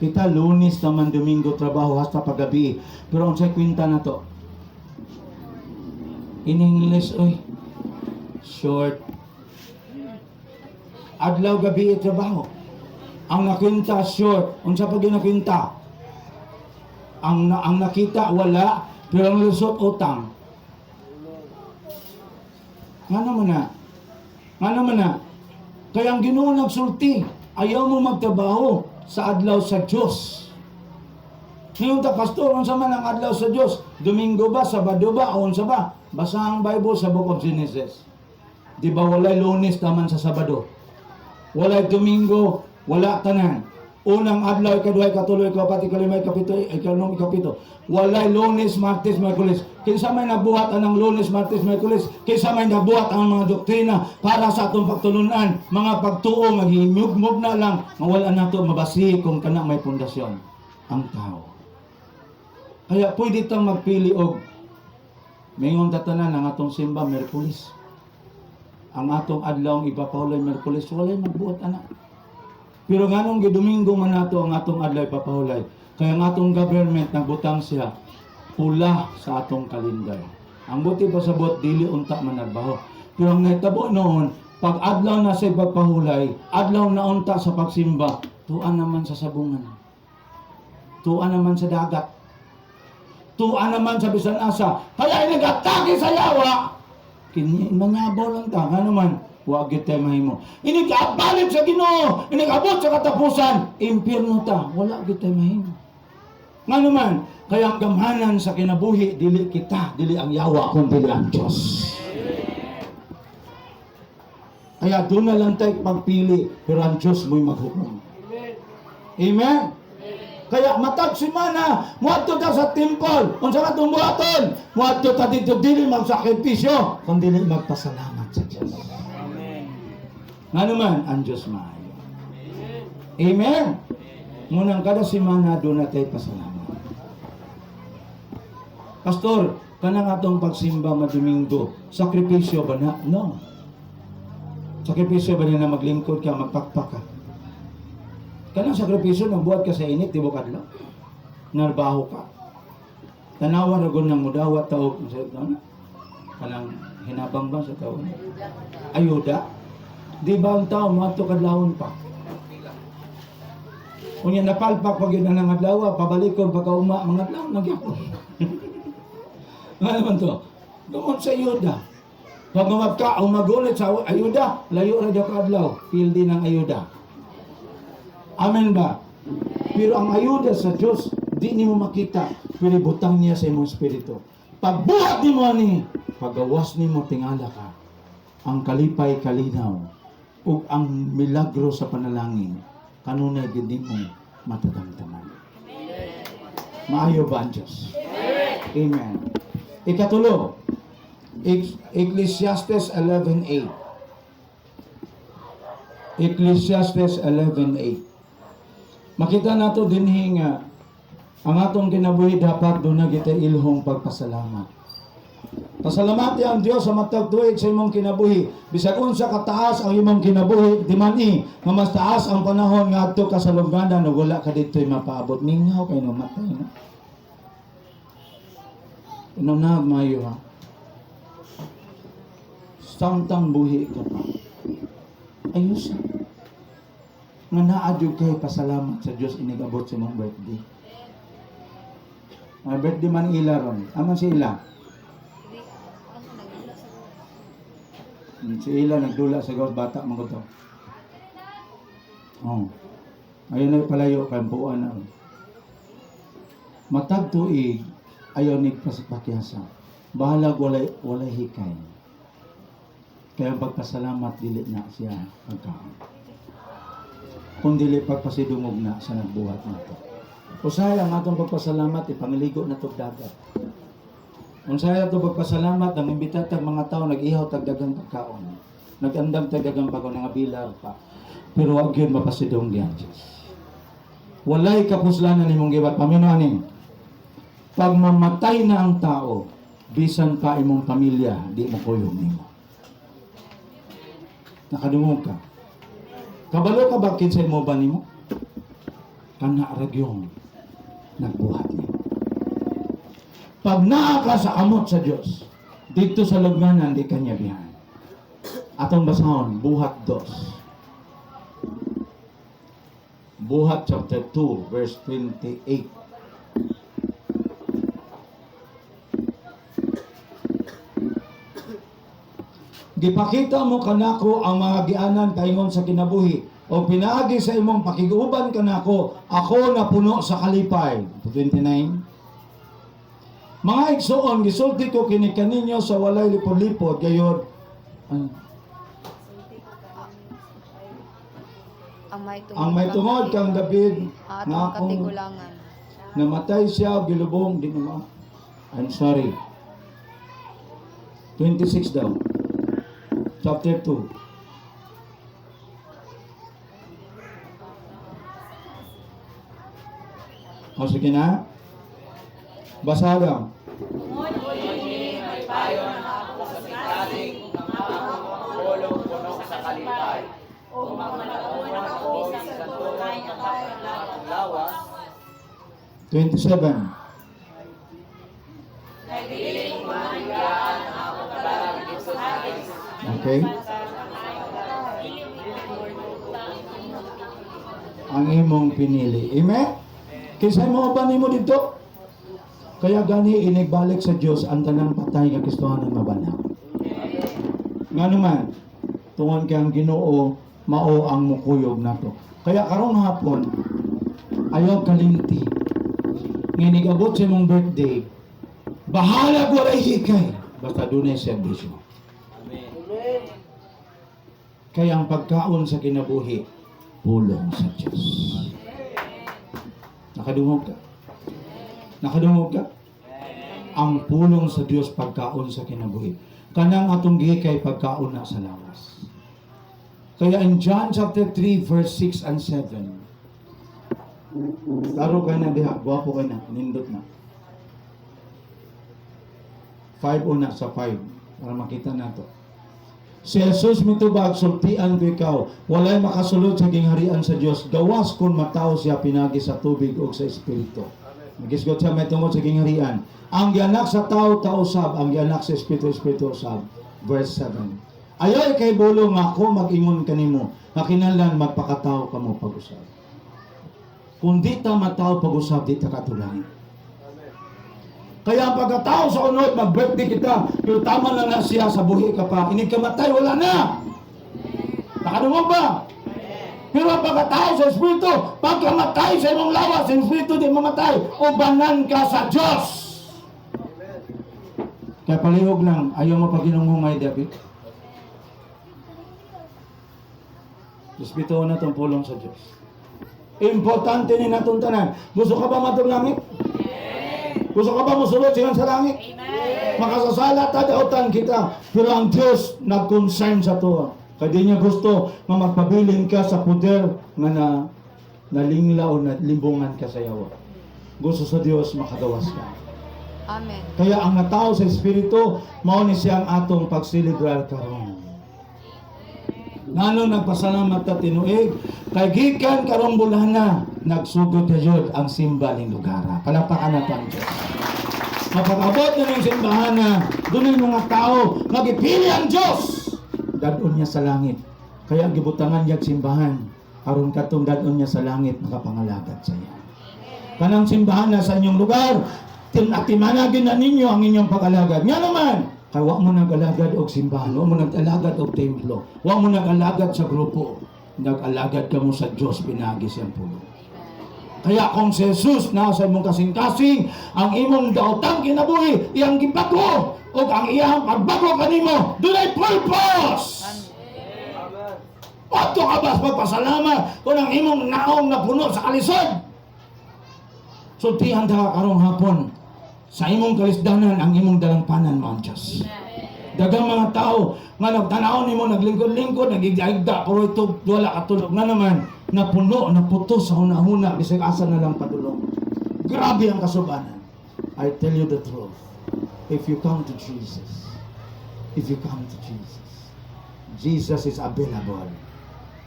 Kita Lunes naman, Domingo trabaho hasta paggabi. Pero ang sa kwenta na to, in English, oy, short. Adlaw gabi trabaho. Ang nakwenta short. Unsa pag nakwenta? Ang nakita wala, pero ang lusot utang. Nga naman na. Kaya ang Ginoo nagsulti, ayaw mo magtrabaho sa adlaw sa Diyos. Ngayon ta, pastor, unsa man ang adlaw sa Diyos? Domingo ba, Sabado ba, o unsa ba? Basa ang Bible sa Book of Genesis. Di ba walay Lunes taman sa Sabado? Walay Domingo, wala tanan. Unang adlaw, ikaduhay, katuloy, kapat, ikalimay, kapito, ikanom, ikapito. Walay Lunes, Martes, Miyerkules. Kinsa may nabuhat ang Lunes, Martes, Miyerkules. Kinsa may nabuhat ang mga doktrina para sa atong pagtulunan. Mga pagtuo, maghimug na lang. Mawala na ito, mabasi kung kana may pundasyon ang tao. Kaya pwede tang magpili og mingon tatanan ang atong simba, Miyerkules. Ang atong adlaw ipapahulay Miyerkules, walay magbuhat anak. Pero nganong gidomingo man nato ang atong adlaw papahulay. Kaya ang atong government nagbutang siya pula sa atong kalendar. Ang buti pasabot dili unta man nagbaho. Pero ang nahitabo noon, pag adlaw na sa pagpahulay, adlaw na unta sa pagsimba, tuan naman sa sabungan. Tuan naman sa dagat. Tuan naman sa bisan asa. Kaya nag-atake sa yawa. Manyabaw lang ta, nga naman. Huwag tayo mahimo. Inig-abalit sa Ginoo, inig-abot sa katapusan, impyerno ta, wala tayo mahimo. Nga naman, kaya ang gamhanan sa kinabuhi, dili kita, dili ang yawa, kung dili ang Diyos. Kaya doon na lang tayo pagpili, pero ang Diyos mo'y maghukom. Amen? Kaya matag simana, muadto ta sa temple, kung sa katong buhaton, muadto ta dito, dili magsakripisyo, kung dili magpasalamat sa Diyos. Nga naman, ang Diyos maayo. Amen? Ngunang kada simana, doon na tayo pasalamat. Pastor, kanang atong pagsimba madomingo, sakripisyo ba na? No. Sakripisyo ba na maglingkod ka, magpakpak ka? Kanang sakripisyo, nagbuhat ka sa init, di ba kadlaw? Narbaho ka. Tanawa na ng mudawat tao, kanang hinabang ba sa tao? Ayuda. Di ba ang tao, mga ito kadlawon pa? Kung yan napalpak pag yun ang adlaw, pabalikon pagkauma, mga adlaw, nagyapon. Nga naman to, dumon sa ayuda. Pag umagka, umagulit sa ayuda, layo na daw kadlaw, feel din ang ayuda. Amen ba? Pero ang ayuda sa Diyos, di ni mo makita, pero butang niya sa imong spirito. Pagbuhat ni mo ni, pagawas ni mo tingala ka, ang kalipay kalinaw, ug ang milagro sa panalangin kanunay gid mo matadamdaman. Maayo ba ang Diyos? Amen. Ikatulo, Ecclesiastes 11:8. Ecclesiastes 11:8. Makita nato dinhi nga ang atong kinabuhi dapat doon na kita ilhong pagpasalamat. Pasalamati ang Dios sa matag tuig sa imong kinabuhi. Bisag unsa kataas ang imong kinabuhi, di man nga mas taas ang panahon nga adto ka sa lubnganan ug wala ka dito'y mapaabot. Mingaw kay no matay no. Inunag mayo ha. Samtang buhi ka pa. Ayos ha. Nga naadyo kay pasalamat sa Dios inigabot sa imong birthday. May birthday man ila ron. Aman si ila? Si ila nagdula sa gawas bata mo ko to. Oh. Ayun na palayo kay buwan na. Matag tuig ayaw ni pakiasa. Bahalag walay hikay. Kaya pagpasalamat dili na siya pagkaon. Kung dili pagpasidungog na sa nagbuhat nato. Usahay ang atong pagpasalamat ipangiligo na tog dagat. Unsaya to pagpasalamat ang imbita tag mga tao nag-ihaw tag dagang pagkaon. Nag-andam tag dagang pagkaon nga bilar pa. Pero wag gyud mapasidong diyan. Walay kapuslanan nimong gibat pamino ani. Pag mamatay na ang tao, bisan pa imong pamilya, di mo kuyog nimo. Nakadungog ka. Kabalo ka ba kinsay mo ba nimo? Kana ragyong nagbuhat nimo. Pag naa ka sa amot sa Dios, dito sa lugnanan di kanya bihan. Atong basahon, Buhat 2. Buhat chapter 2 verse 28. Gipakita mo kanako ang mga gianan kaingon sa kinabuhi o pinaagi sa imong pakiguban kanako ako na puno sa kalipay. 29. Mga igsoon, gisulti ko kini kaninyo sa walay lipod-lipod, gayon. Ang may tungod kang David, na akong namatay siya, gilubong, di naman. I'm sorry. 26 daw. Chapter 2. O sige na. Basa lang. Ngunit may payo na ako sa sinaling ng pulong puno sa kalipay. O magmalakuan ako sa tunay at ang lawas. 27. Nagdiling mangyaan ang ako kabalang dito sa akin. Okay. Ang imong pinili. Amen? Kisay mo ba nimo dito? Kaya gani inigbalik sa Dios ang tanang patay nga Kristohanon mabanaw. Nga naman, tungod kang Ginoo mao ang mukuyog nato. Kaya karong hapon ayaw kalimti. Nginigabot sa imong birthday. Bahala ko ray hikay. Basta dunay serbisyo. Amen. Kaya ang pagkaon sa kinabuhi, pulong sa Diyos. Nakadungog ka? Nakadungog ka? Ang pulong sa Diyos pagkaon sa kinabuhi. Kanang atong gihikay pagkaon na sa lawas. Kaya in John chapter 3 verse 6 and 7. Laro ka na diha, guwapo ka na, nindot na. 5 una sa 5 para makita nato. Si Jesus mitubag sultian ko ikaw, walay makasulod sa gingharian sa Dios. Gawas kun mataw siya pinagi sa tubig o sa espiritu. Nagisgot siya may tungod sa gingharian. Ang gianak sa tao usab, ang gianak sa espiritu usab. Verse 7. Ayoy kay bulong ako mag-ingon kanimo, nga kinahanglan magpakataw kamo pag-usab. Kung di ta mataw pag-usab, di ta katulangin. Kaya ang pagkatao sa unod, mag-birthday kita, pero tama lang na siya sa buhi ka pa. Inig ka matay, wala na. Nakadungog ba? Pero ang pagkatao sa Espiritu, pagkamatay sa imong lawas, sa Espiritu di mamatay, ubanan ka sa Diyos. Kaya palihog lang, ayaw mo pag-inungungay, David. Espiritu na itong pulong sa Diyos. Importante ni natong tanan. Gusto ka ba matong langit? Gusto ka ba musulod siya sa langit? Amen. Makasasala ta dautan kita. Pero ang Diyos nag-concern sa to. Kaya di niya gusto nga magpabilin ka sa puder nga nalingla o nalimbungan ka sa yawa. Gusto sa Dios makagawas ka. Amen. Kaya ang natao sa Espiritu, mao ni siyang atong pagsilibrar karon. Ngano nagpasalamat ta tinuig, kay gikan karong bulana, nagsugod na yun ang simba ning lugar. Palapakan nato ang Diyos. Mapag-abot na ng simbahan na doon ang mga tao, magipili ang Diyos. Dadon niya sa langit. Kaya gibutangan niya simbahan. Aron katong dadon niya sa langit, makapangalagad sa iya. Kanang simbahan na sa inyong lugar, timanagin na ninyo ang inyong pag-alagad. Nga naman, kaya huwag mo nag-alagad og simbahan, huwag mo nag-alagad og templo, huwag mo nag-alagad sa grupo. Nag-alagad ka mo sa Diyos, pinagi siyang pulo. Kaya kung si Jesus nasa imong kasing-kasing, ang imong daotang kinabuhi, iyang gibago, o ang iyang pagbago kanimo, doon ay purpose! Pato ka ba magpasalamat kung ang imong naong na puno sa kalisod? Sultihan ka karong hapon, sa imong kalisdanan ang imong dalampanan mo ang Diyos. Dagang mga tao nga nagtanaw nimo naglingkod-lingkod nagigdaigda pero ito wala katulog nga naman napuno naputo sa hunahuna bisag asa na lang padulong. Grabe ang kasubanan. I tell you the truth. If you come to Jesus, Jesus is available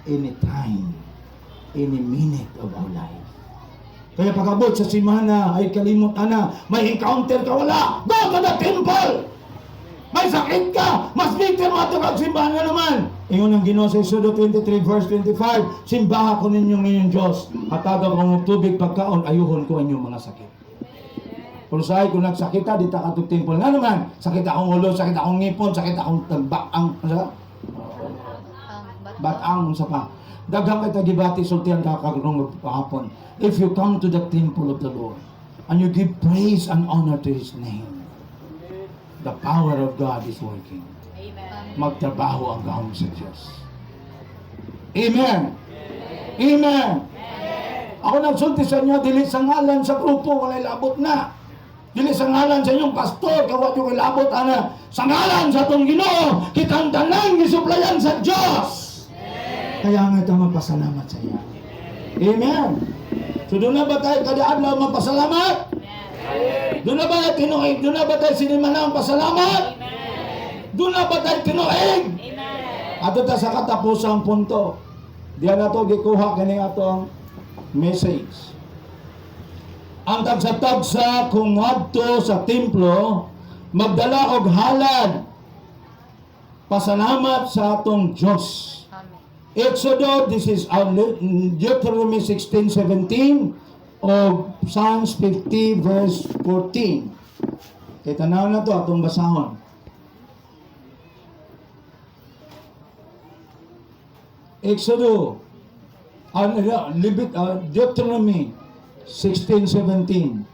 anytime, any minute of our life. Kaya pag-abot sa simana ay kalimot na, may encounter ka wala, go to the temple! May sakit ka, mas bigtin mo ito kagsimbahan na naman. Ingon ang Ginoo sa Exodo 23 verse 25, simbaha ko ninyong Diyos, hatagan ko ng tubig pagkaon, ayuhon ko inyong mga sakit. Pero sahay kung nagsakita, di ta katong temple nga naman, sakit akong ulo, sakit akong ngipon, sakit akong baang, batang, sa pa. Daghang kay tagibati sultihan ka kagrong hapon. If you come to the temple of the Lord and you give praise and honor to His name, the power of God is working. Magtrabaho ang gahom sa Diyos. Amen. Amen. Ako nagsulti sa inyo, dili sa ngalan sa grupo, walay labot na. Dili sa ngalan sa inyong pastor, kawat yung ilabot, ana. Sa ngalan sa itong Ginoo, kitang tanang gisuplayan sa Diyos. Kaya nga ito magpasalamat sa iya. Amen. So doon na ba tayo kada adlaw magpasalamat? Doon na ba tayo tinuig? Doon na ba tayo sinimana ang pasalamat? Doon na ba tayo tinuig? Ato ta sa katapusang punto. Diyan na ito gikuha kini atong message. Ang tagsa-tagsa kung adto sa templo, magdala og halad. Pasalamat sa atong Diyos. Exodus, this is Deuteronomy 16:17 o Psalms 50 verse 14. Kaya tanaw na to atong basahon. Exodus, Deuteronomy 16:17.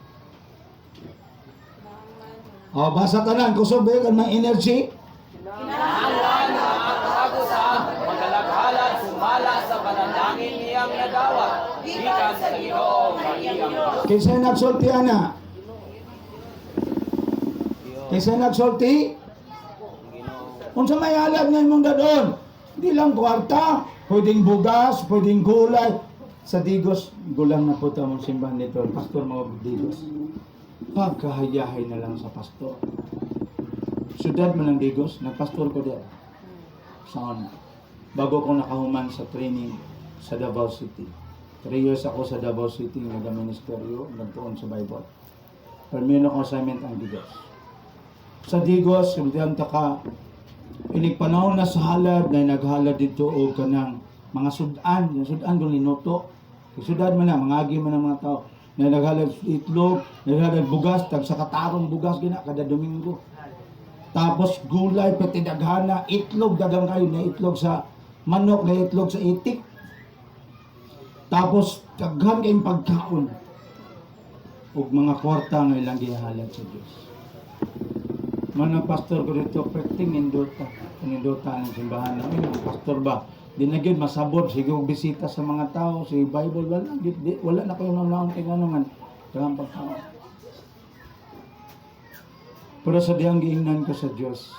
Basa tanan, kusog ba yung energy? Kaysa nagsulti ana. Kaysa nagsulti. Kung sa may halad nga imong dadon, hindi lang kwarta, pwedeng bugas, pwedeng gulay. Sa Digos, gulang na po ito mong simbahan nito, pastor mga Digos. Pagkahayahay na lang sa pastor. Siyudad mo ng Digos, nagpastor ko diyan. Saan? Bago ko nakahuman sa training sa Davao City. 3 years ako sa Davao City, nag-ministeryo, nagtuon sa Bible. Permino ko assignment ang Digos. Sa Digos, sinundan ka, inig panahon na sa halad, na naghalad dito o kanang mga sudan, yung sudan kung linuto. Yung sudan man na, mga agi man ng mga tao, na naghalad itlog, naghalad bugas, tag sa katarong bugas, gina, kada Domingo. Tapos gulay, pati daghana, itlog, dagang kayo, na itlog sa manok, na itlog sa itik. Tapos, daghan kayong pagkaon. O mga kwarta nga ilang gihalad sa Diyos. Mga pastor ko dito, pwedeng indota. Indota ng simbahan namin. Ang pastor ba? Di na yun, masabot. Sige, bisita sa mga tao. Sige, Bible, wala na kayo naman tinanungan. Dagang pagkaon. Pero sa diyang giingnan ko sa Diyos,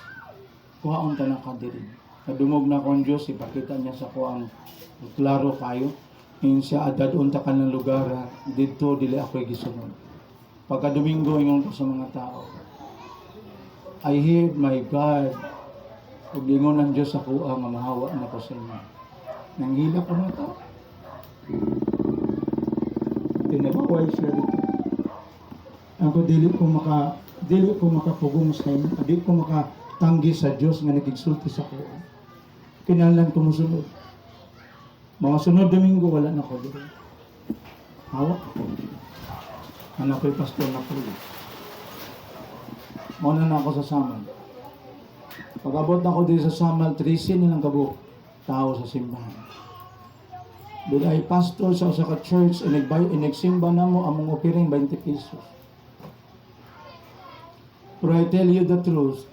kuhaon ta ng kadirin. Nadungog na ko ang Diyos, ipakita niya sa ko ang klaro kayo. Ngayon siya adadon ta ka ng lugar, dito dili ako'y gisunod. Pagka Domingo, ingon ko sa mga tao, I hear my God, ug ingon ng Diyos ako ang mahawa na ko sa inyo. Nanghila ko mga tao. Tinabaway siya dito. Ako dili ko makapugong sa inyo, dili ko makatanggi sa Diyos nga nagigsulti sa ko. Kinahanglan ko musunod. Mga sunod Domingo, wala na ko dito. Hawak ako. Anak ko'y pastor na po. Mauna na ako sa Samal. Pag-abot na ako dito sa Samal, 13 nilang kabuok tao sa simbahan. Doon ay pastor sa usa ka church, inagsimba na mo among opiring 20 pesos. But I tell you the truth,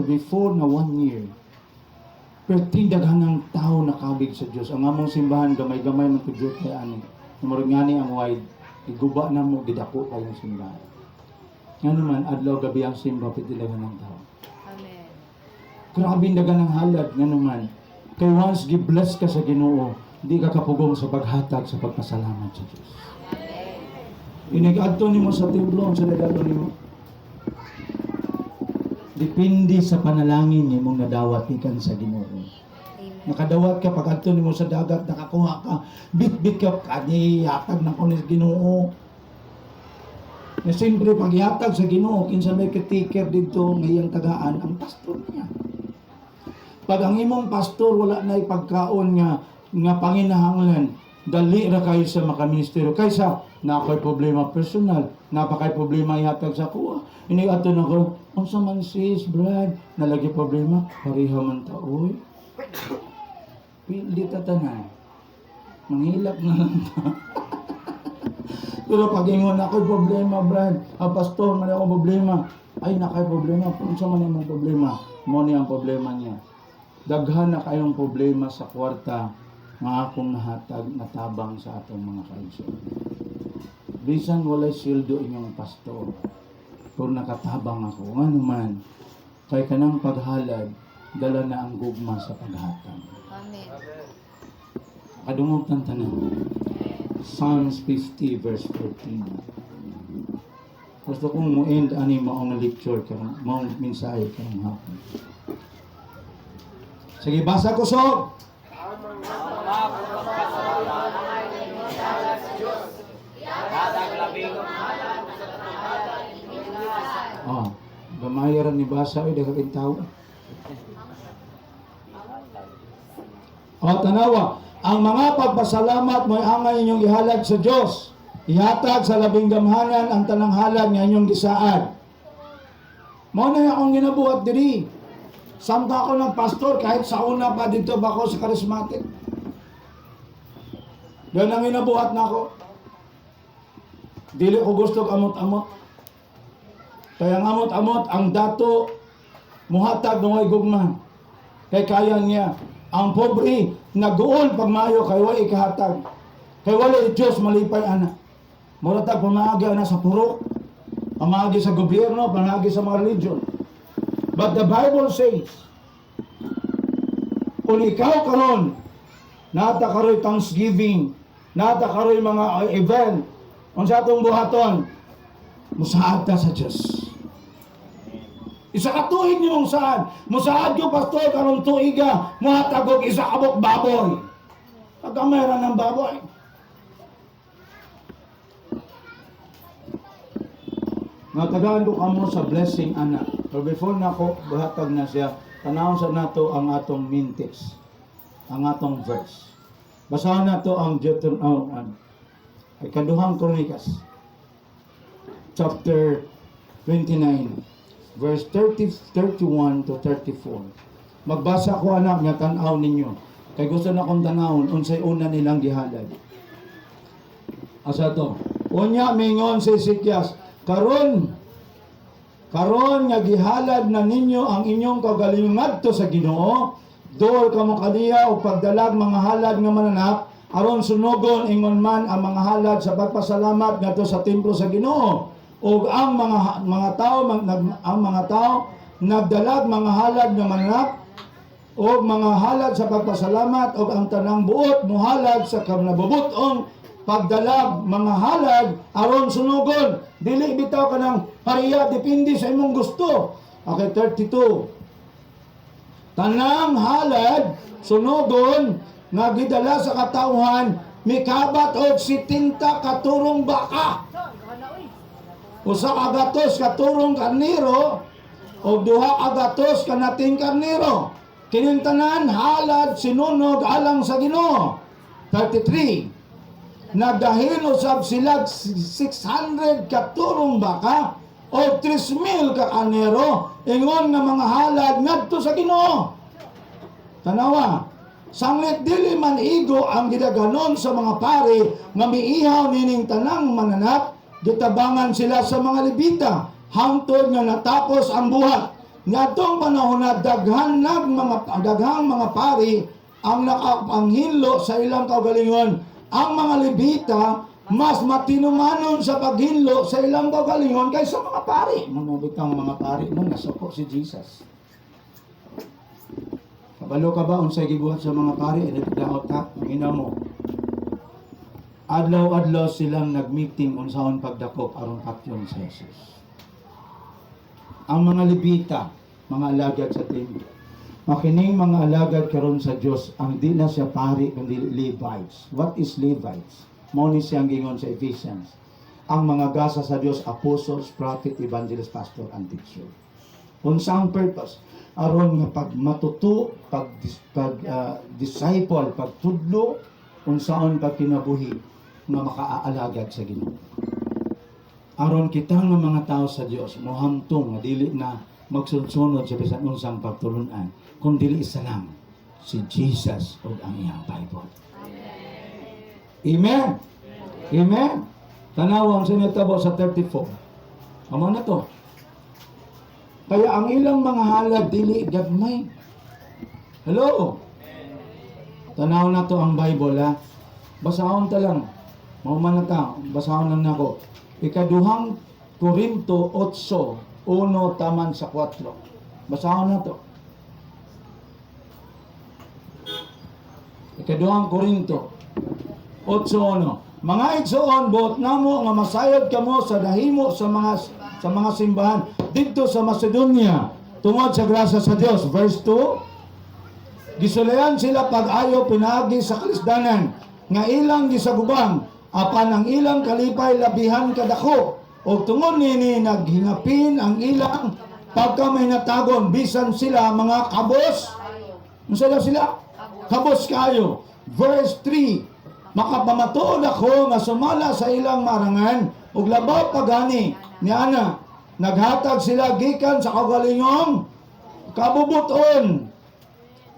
before na 1 year, pertindagan ng tao nakabig sa Diyos. Ang among simbahan, gamay-gamay ng tudyot kay ani. Numarong ngani ang wide, iguba na mo, gidako kayong simbahan. Nga naman, adlaw gabi ang simba, pertindagan ng tao. Amen. Grabe dagan ng halad, nga naman. Kay once gi-bless ka sa Ginoo, di ka kapugong sa paghatag sa pagpasalamat sa Diyos. Inigadto nimo sa templo, sa regalo nimo. Depende sa panalangin niyo mong nadawat ikan sa Ginoo. Amen. Nakadawat ka pag adto nimo sa dagat, nakakuha ka, bit-bit ka kani hatag na kuno sa Ginoo. Na siyempre pag ihatag sa Ginoo, kinsa may katiker dito ngayang tagaan ang pastor niya. Pag ang imong pastor wala na ipagkaon nga panginahanglan, dali ra kayo sa makaministero kaysa na ako'y problema personal, napakay problema ihatag sa kuha. Ini ato na ko, unsa man sis, Brad, nalagi problema, pareha man ta, oy. Pili ta tanan. Manghilak na lang ta. Pero pag ingon ako'y problema, Brad, pastor, man ako problema. Ay, nakay problema, unsa man imong problema? Mo ni ang problema niya. Daghan na kayong problema sa kwarta nga akong nahatag natabang sa atong mga kaigsoon. Bisan walay sildo inyong pastor, pero nakatabang ako. Nga naman, kay kanang paghalad, dala na ang gugma sa paghatag. Amen. Kadungog ng tanan. Psalms 50 verse 14. Gusto kong mo-end ani maong lecture karong maong mensahe karong hapon. Sige, basa ko so. Oh, gamayaran ni basa ay daghaking tawo. Tanawa, ang mga pagpasalamat mo'y angay inyong ihalad sa Diyos. Ihatag sa labing gamhanan ang tanang halad nga inyong gisaad. Mao na akong ginabuhat diri. Samta ako ng pastor, kahit sa una pa dito ba ako sa charismatic. Doon ang ginabuhat na ako. Dili ko gusto amot-amot. Kaya ang amot-amot, ang dato, muhatag ng way gugma. Kaya kaya niya. Ang pobre, nag-uol pag maayo, kay wala ikahatag. Kay wala Diyos malipay anak. Muratag pamahagi na sa purok, pamahagi sa gobyerno, pamahagi sa mga religion. But the Bible says, kung ikaw karon, nata karoy Thanksgiving, nata karoy mga event, kung sa atong buhaton, musaad ta sa Diyos. Isa ka tuig ni mong saan, musaad yung pastor karong tuiga, muhatagog isa kabok baboy. Pagkamera ng baboy. Natagaan ko kamo sa blessing anak. Pero before na ako, buhatag na siya, tanawon sa nato ang atong main text, ang atong verse. Basahan nato ang Ikaduhang Kronikas, chapter 29, verse 31 to 34. Magbasa ko anak nga tanaw ninyo. Kay gusto na kong tanawon, unsay una nilang gihalad. Asa to? Unya mingon si Ezekias, karon nga gihalad na ninyo ang inyong kagalingon ngadto sa Ginoo, dool kamo kaniya og pagdalag mga halad nga mananap, aron sunogon ingon man ang mga halad sa pagpasalamat ngadto sa templo sa Ginoo. Ug ang mga tao nagdalag mga halad nga mananap o mga halad sa pagpasalamat o ang tanang buot muhalad sa kamnabubutong pagdalag mga halad aron sunugon dili bitaw ka ng pariya depende sa imong gusto. Okay, 32. Tanang halad sunugon nga gidala sa katauhan mikabat og 70 katurong baka. Usa ka gatos katurong karniro o duha ka gatos kanating karniro. Kining tanan halad sinunog alang sa Ginoo. 33. Nagdahin usab sila 600 katurong baka o 3,000 ka karniro ingon nga mga halad ngadto sa Ginoo. Tanawa, sanglit dili man igo ang gidaganon sa mga pari nga miihaw nining tanang mananap, gitabangan sila sa mga Levita hangtod nga natapos ang buhat. Ngadtong panahon na daghang mga pari ang nakapanghinlo sa ilang kaugalingon. Ang mga Levita mas matinumanon sa paghinlo sa ilang kaugalingon kaysa mga pari. Manubit ang mga pari mo nasuko si Jesus. Kabalo ka ba unsay gibuhat sa mga pari? Daot ka, ina mo. Adlaw-adlaw silang nagmeeting unsaon pagdakop aron patyon sa Jesus. Ang mga Levita, mga alagad sa templo. Makining mga alagad karon sa Dios, ang di na siya pari kundi Levites. What is Levites? Mao ni siyang gingon sa Ephesians. Ang mga gasa sa Dios, apostles, prophet, evangelist, pastor, and teacher. Unsang purpose? Aron nga pag matuto, disciple, pagtudlo, unsaon pag kinabuhi nga makaaalagad sa Ginoo. Aron kita nga mga tao sa Dios mohamtong nga dili na magsunod sa bisan unsang pagtulunan kun dili isa lang si Jesus ug ang iyang Bible. Amen. Amen. Tanawang sinitabo sa 34. Amo na to. Kaya ang ilang mga halad dili gagmay. Hello. Tanaw na to ang Bible ha. Basahon ta lang. Mauman na ta. Basahon lang nako. Ikaduhang Korinto 8, 1 taman sa 4. Basahon na to. Ikaduhang Korinto 8:1. Mga igsoon, buot namo nga masayod kamo sa dahimo sa mga simbahan dito sa Macedonia tungod sa grasya sa Dios. Verse 2. Gisulayan sila pag-ayo pinagi sa kalisdanan nga ilang gisagubang apan ang ilang kalipay labihan kadako og tungod nini naghingapin ang ilang pagkamahinatagon bisan sila mga kabos. Unsa daw sila? Kabos kayo. Verse 3. Makapamatuod ako nga sumala sa ilang marangan ug labaw pagani niana naghatag sila gikan sa kaugalingong kabubuton.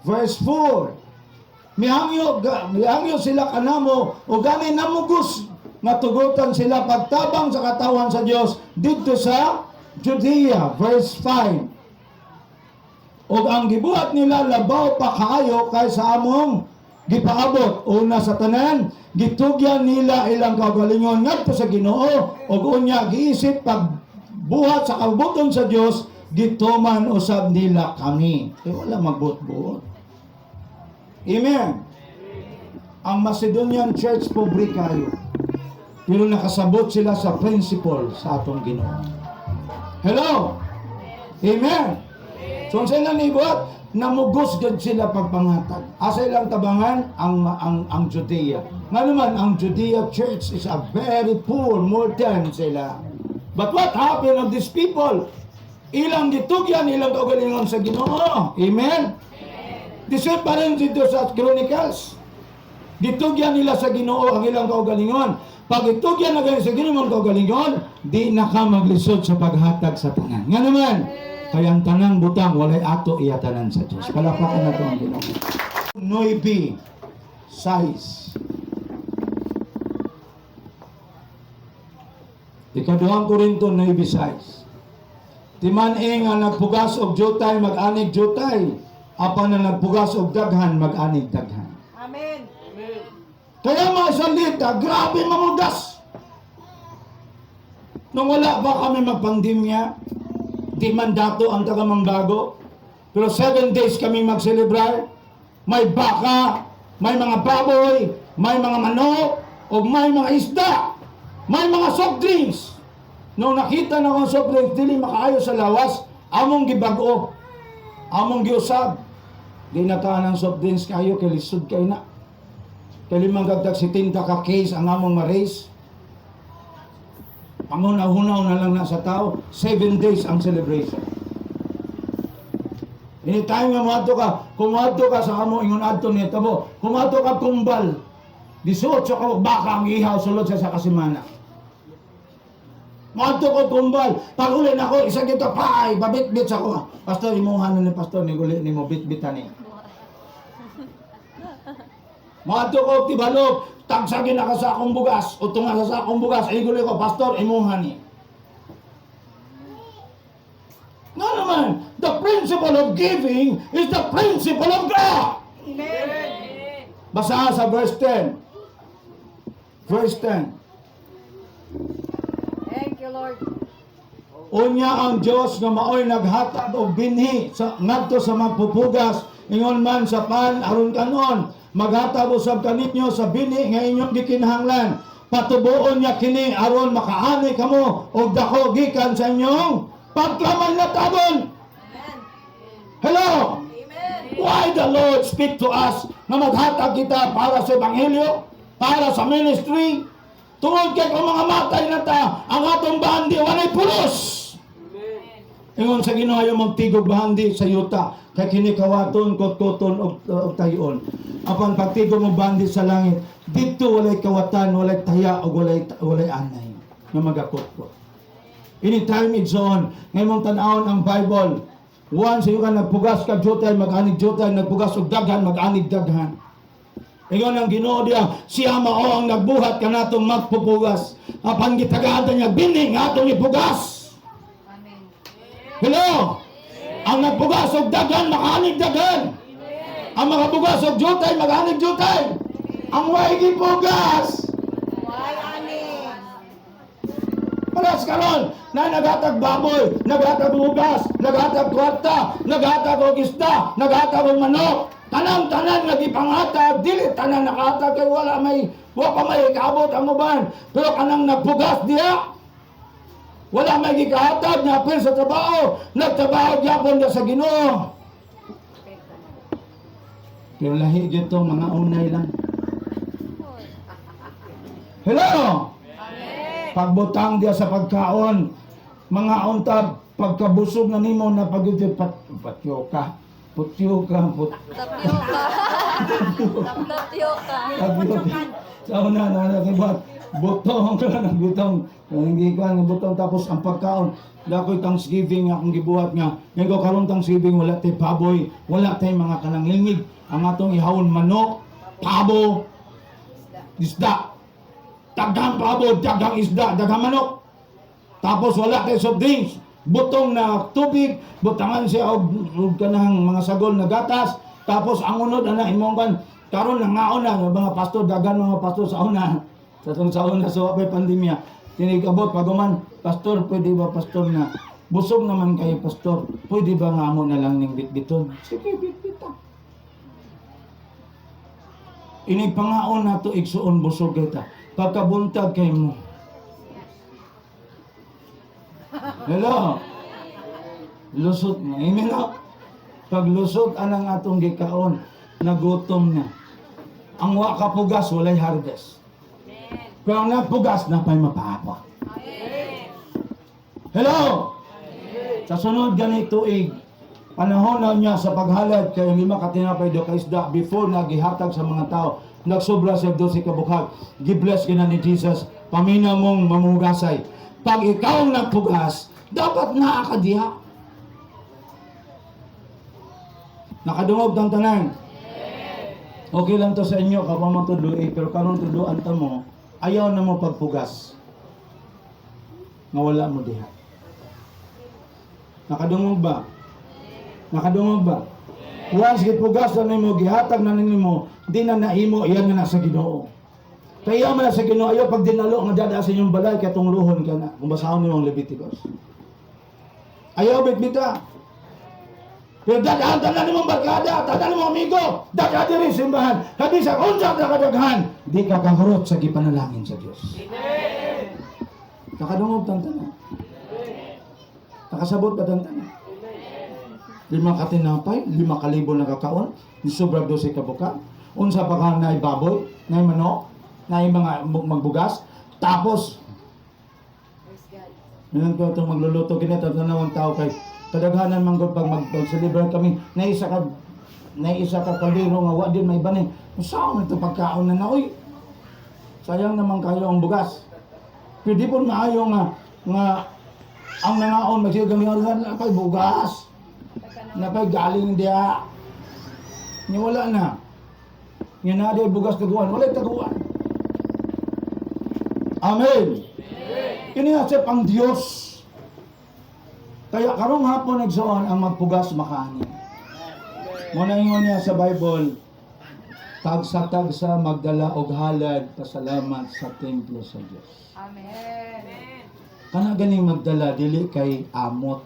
Verse 4. Mihangyo sila kanamo ug gani namugos nga tugutan sila pagtabang sa katawan sa Dios didto sa Judea. Verse 5. Ug ang gibuhat nila labaw pa kaayo kaysa among gipaabot. Una sa tanan, gitugyan nila ilang kaugalingon ngadto sa Ginoo ug unya giisip pagbuhat sa kabuton sa Dios gituman usab nila kami. Wala magbuot-buot. Amen. Ang Macedonian Church pobre kayo. Pero nakasabot sila sa principle sa atong Ginoo. Hello. Amen. So sila ni buhat namugos gud sila pagpangatag. Asa ilang tabangan ang Judea. Nga naman ang Judea church is a very poor, modern sila. But what happened of these people? Ilang gitugyan, ilang kaugalingon sa Ginoo. Amen. Disun pa rin dito sa Chronicles. Gitugyan nila sa Ginoo ang ilang kaugalingon. Pag gitugyan na sa Ginoo ang kaugalingon, di na ka maglisod sa paghatag sa tanan. Nga naman. Kaya ang tanang butang, walay ato iyatanan sa Diyos. Palapakan na ito ang Ginoo. 9 size. Ikaduhang Korinto 9 size. Timan nga nagpugas og jutay, mag-anig jutay. Apa na nagpugas og daghan, mag-anig daghan. Amen. Kaya mga salita, grabe mamugas. Nung wala pa kami magpandemya, di mandato ang tagamangbago. Pero 7 days kami mag-celebrate. May baka, may mga baboy, may mga manok, o may mga isda, may mga soft drinks. Nung nakita na akong soft drinks, dili makaayo sa lawas, among gibago, among giusab. Di nataan ang soft drinks kayo, kay lisod kayo na. Kay limang gagdag 70 ka case ang among ma-raise. Pangunaw-hunaw na lang na sa tao, 7 days ang celebration. Anytime nga kumadto ka sa amo ingon adto ni tabo, kumadto ka kumbal. 18 ka baka ang ihaw sulod sa kasimana. Madto ko kumbal, paguli na ko isa kita paay, babit-bit sa ko. Pastor imuhan ni pastor ni guli ni mo bit-bitan ni. Madto ko tibalok, tagsagin na ka sa akong bugas, utunga sa akong bugas, ay guli ko pastor imuhan ni. No naman, the principle of giving is the principle of God. Amen. Basa sa verse 10. Verse 10. Thank you, Lord. Unya ang Dios nga maoy naghatag og binhi sa ngadto sa magpupugas ingon man sa pan aron kanon maghatag usab kaninyo sa binhi nga inyong gikinahanglan patubuon niya kini aron makaani kamo og dako gikan sa inyong pagkaman na tabon. Hello. Amen. Why the Lord speak to us na maghatag kita para sa ebanghelyo, para sa ministry? Tungod kay kung mga matay na ta, ang atong bahandi walay pulos. Ingon sa Ginoo ayo magtigog bahandi sa yuta, kay kini kawaton, kutkuton og tayon. Apan pagtigog mo bahandi sa langit, dito walay kawatan, walay taya ug walay anay nga magakutkot. Anytime it's on, ngay mong tan-awon ang Bible. Once iyo ka nagpugas ka jutay, mag-anig jutay, nagpugas og daghan, mag-anig daghan. Ingon ang Ginoo diya, siya mao ang nagbuhat kanatong magpupugas. Apan gitagada niya bining atong ipugas. Amen. Hello. Ang nagpugas og daghan makanig daghan. Ang makapugas og jutay maganig jutay. Ang way gipugas. Why, Amen? Paras karon na naghatag baboy, naghatag ugas, naghatag kwarta, naghatag og isda, naghatag og manok. Tanan-tanan nga gipangatag, dili tanan nakahatag kay wala pa may kaabot ang uban. Pero kanang nagpugas diha, wala may gikahatag na apil sa trabaho, nagtrabaho gyapon na sa Ginoo. Pero lahi gyud tong mga unay lang. Hello. Amen. Pagbutang diya sa pagkaon, mga untab pagkabusog na nimo na pagyud patyoka. Tapioka. Sa una na nakibat, butong ka ng butong. Hindi ka ng butong tapos ang pagkaon. Dakoy Thanksgiving akong gibuhat nga. Ngayon ko karon Thanksgiving wala tay baboy, wala tay mga kananglingig. Ang atong ihawon manok, pabo, isda. Daghang pabo, daghang isda, daghang manok. Tapos wala tay soft drinks. Butong na tubig, butangan siya og kanang mga sagol na gatas, tapos ang unod ana imong kan karon nangaon na mga pastor dagan mga pastor sa una sa una so apay pandemya tinigabot paguman pastor pwede ba pastor na busog naman kayo pastor pwede ba nga amo na lang ning bitbiton sige bitbiton ini pangaon nato igsuon busog kita pagkabuntag kay mo. Hello. Lusot na. Amen o. Pag lusot anang atong gikaon, nagutom na. Ang wa kapugas, walay harvest. Pero ang napugas, napay mapahapa. Hello. Sa sunod ganito panahon na niya sa paghalad kay 5 katinapay do ka isda before nagihatag sa mga tao. Nagsobra sa 12 ka bukhag. Gibless gina ni Jesus. Paminaw mong mamugasay. Pag ikaw ang nagpugas, dapat naa ka diha. Nakadungog tang tanan. Okay lang to sa inyo, kapag matudloy, pero karon tuduan ta mo, ayaw na mo pagpugas. Nawala mo diha. Nakadungog ba? Nakadungog ba? Once gipugas na nimo, gihatag na nimo, di na naimo, iyan nga nasa Ginoo. Kaya man sa Ginoo ayo pag dinalo nga dada sa inyong balay kay tungluhon ka na. Kung basahon nimo ang Leviticus. Ayaw bitbita. Pero dadahan tanan mong barkada, tanan mong amigo, dadahan diri simbahan. Kadi sa unsa ka kadaghan, di ka kahurot sa gipanalangin sa Dios. Nakadungog tang tanan. Nakasabot ka tang tanan. 5 katinapay, 5,000 na kakaon, ni sobra 12 ka buka. Unsa pa ka na baboy, na manok, na mga magbugas, tapos Minang ko itong magluluto kini tatanawang tao kay kadaghanan man gud pag mag-celebrate kami na isa ka kaldero nga wa din may bani. Saan ito pagkaon na na oy? Sayang naman kayo ang bugas. Pwede po maayo nga ang nangaon magsigang organ napay bugas. Napay galing dia. Ni wala na. Nga na di bugas taguan, wala taguan. Amen. Iniasip ang Diyos. Kaya karong hapon nagsuon ang magpugas makaani. Muna ingon niya sa Bible, tagsa-tagsa magdala og halad pasalamat sa templo sa Dios. Amen. Kana ganing magdala dili kay amot.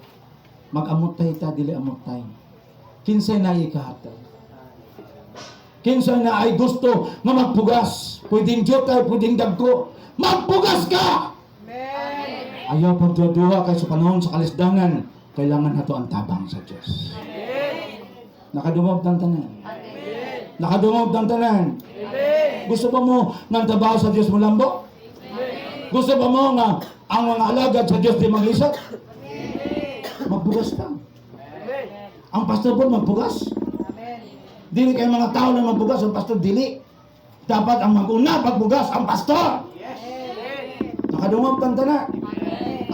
Mag-amot ta dili amot tay. Kinsay na ikahatag. Kinsay na ay gusto nga magpugas. Pwedeng jotay, pwedeng dagko. Magpugas ka! Ayaw pagduduwa kay sa panahon sa kalisdangan, kailangan nato ang tabang sa Diyos. Nakadungog ng tanan. Nakadungog ng tanan. Gusto ba mo ng tabaho sa Diyos mo lambo? Gusto ba mo nga ang mga alagad sa Diyos di mag-isat? Magbugas ka. Ang pastor po magbugas. Dili kay mga tao na magbugas, ang pastor dili. Dapat ang mag-una pagbugas ang pastor. Nakadungog ng tanan.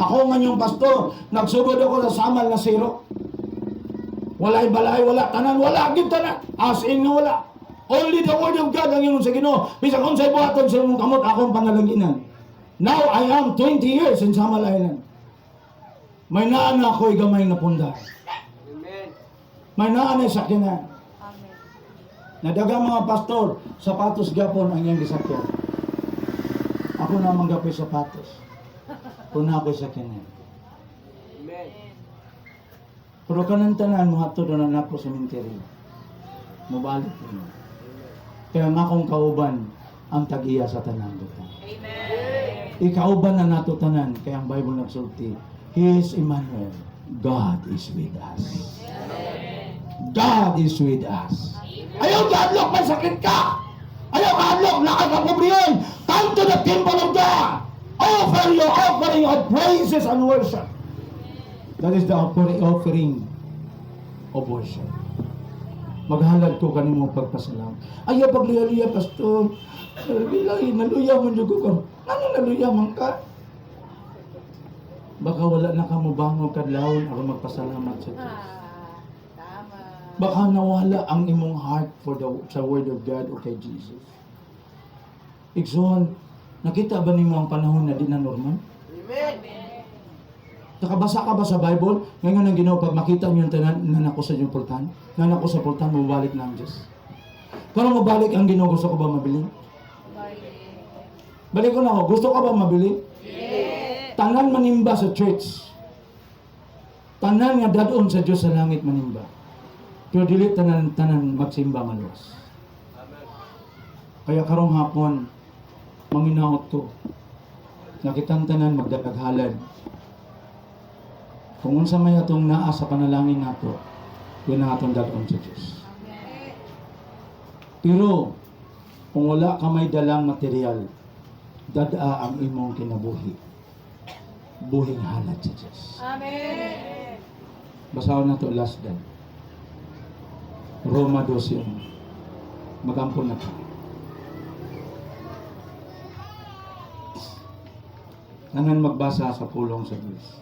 Ako nga yung pastor, nagsugod ako sa samal na siro. Walay balay, wala tanan, wala gid tanan. As in nga wala. Only the word of God ang ingon sa Ginoo. Bisag unsay buhaton sa imong kamot akong pangalanginan. Now I am 20 years in Samal Island. May naan ako'y gamay na pundar. May naan ay sakyanan. Nadagang mga pastor, sapatos gapon ang iyang gisakyan. Ako na manggapoy sapatos. Kuna ko sa kanya. Pero kanang tanan mo hatod na nako sa cemetery. Mabalik mo. Kaya nga akong kauban ang tagiya sa tanan dito. Ikauban na nato tanan kaya ang Bible nagsulti. He is Emmanuel. God is with us. God is with us. Ayaw gadlok may sakit ka. Ayaw gadlok nakakapobriyon. Come to the temple of God. Offer your offering of praises and worship. That is the offering of worship. Maghalad ko kanimo pagpasalam. Ayaw pagliya-liya, pastor. Bilay, naluya man ko ko. Ano naluya man ka? Baka wala na ka mo bangon kadlawon ako magpasalamat sa Diyos. Tama. Baka nawala ang imong heart for sa word of God o kay Jesus. Igsoon, nakita ba ninyo ang panahon na di na normal? Amen. Nakabasa ka ba sa Bible? Ngayon ang Ginoo pag makita niyo yung nanako sa inyong pultan, nanako sa pultan, mabalik na ang Diyos. Kung mabalik ang Ginoo, gusto ko ba mabili? Balik ko na ako, gusto ka ba mabili? Yes. Tanan manimba sa church. Tanan nga dadon sa Diyos sa langit manimba. Pero dili tanan magsimba maluwas. Kaya karong hapon, manginaot ko. Nakitang tanan magdadaghalad. Kung unsa may atong naa sa panalangin nato, yun ang atong dadon sa Diyos. Pero, kung wala ka may dalang material, dadaa ang imong kinabuhi. Buhing halad sa Diyos. Amen. Basahon na to last day. Roma 12. Magampon na to. Nangan magbasa sa pulong sa Diyos.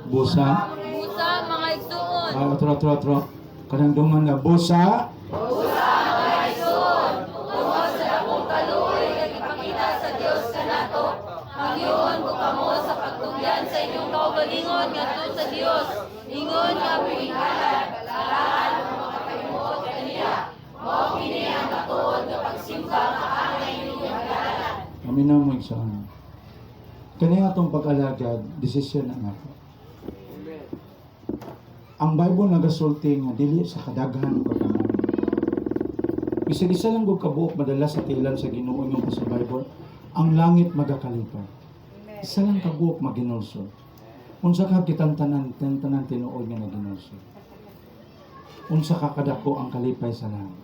Busa. Busa, mga igsuon. Otro. Kanang dungan na busa. Busa, mga igsuon. Tungod sa akong kaluoy nga ipakita sa Dios kanato. Hangyon ko kamo sa pagtugyan sa inyong kaugalingon ngadto sa Dios. Ingon nga buhihalan, balaan mo makapahimuot kaniya. Mao kini ang katuod nga pagsimba nga angay ninyong halalan. Amin na mo igsoon. Kani atong pag-alagad, desisyon na nato. ang Bible nagasulti nga dili sa kadaghan pagkamay. Bisag isa lang gud kabuok madalas sa tilan sa Ginoo ingon pa sa Bible, ang langit magakalipay. Isa lang kabuok maginulsol. Unsa ka kitang tanan tinuod nga naginulsol. Unsa ka kadako ang kalipay sa langit.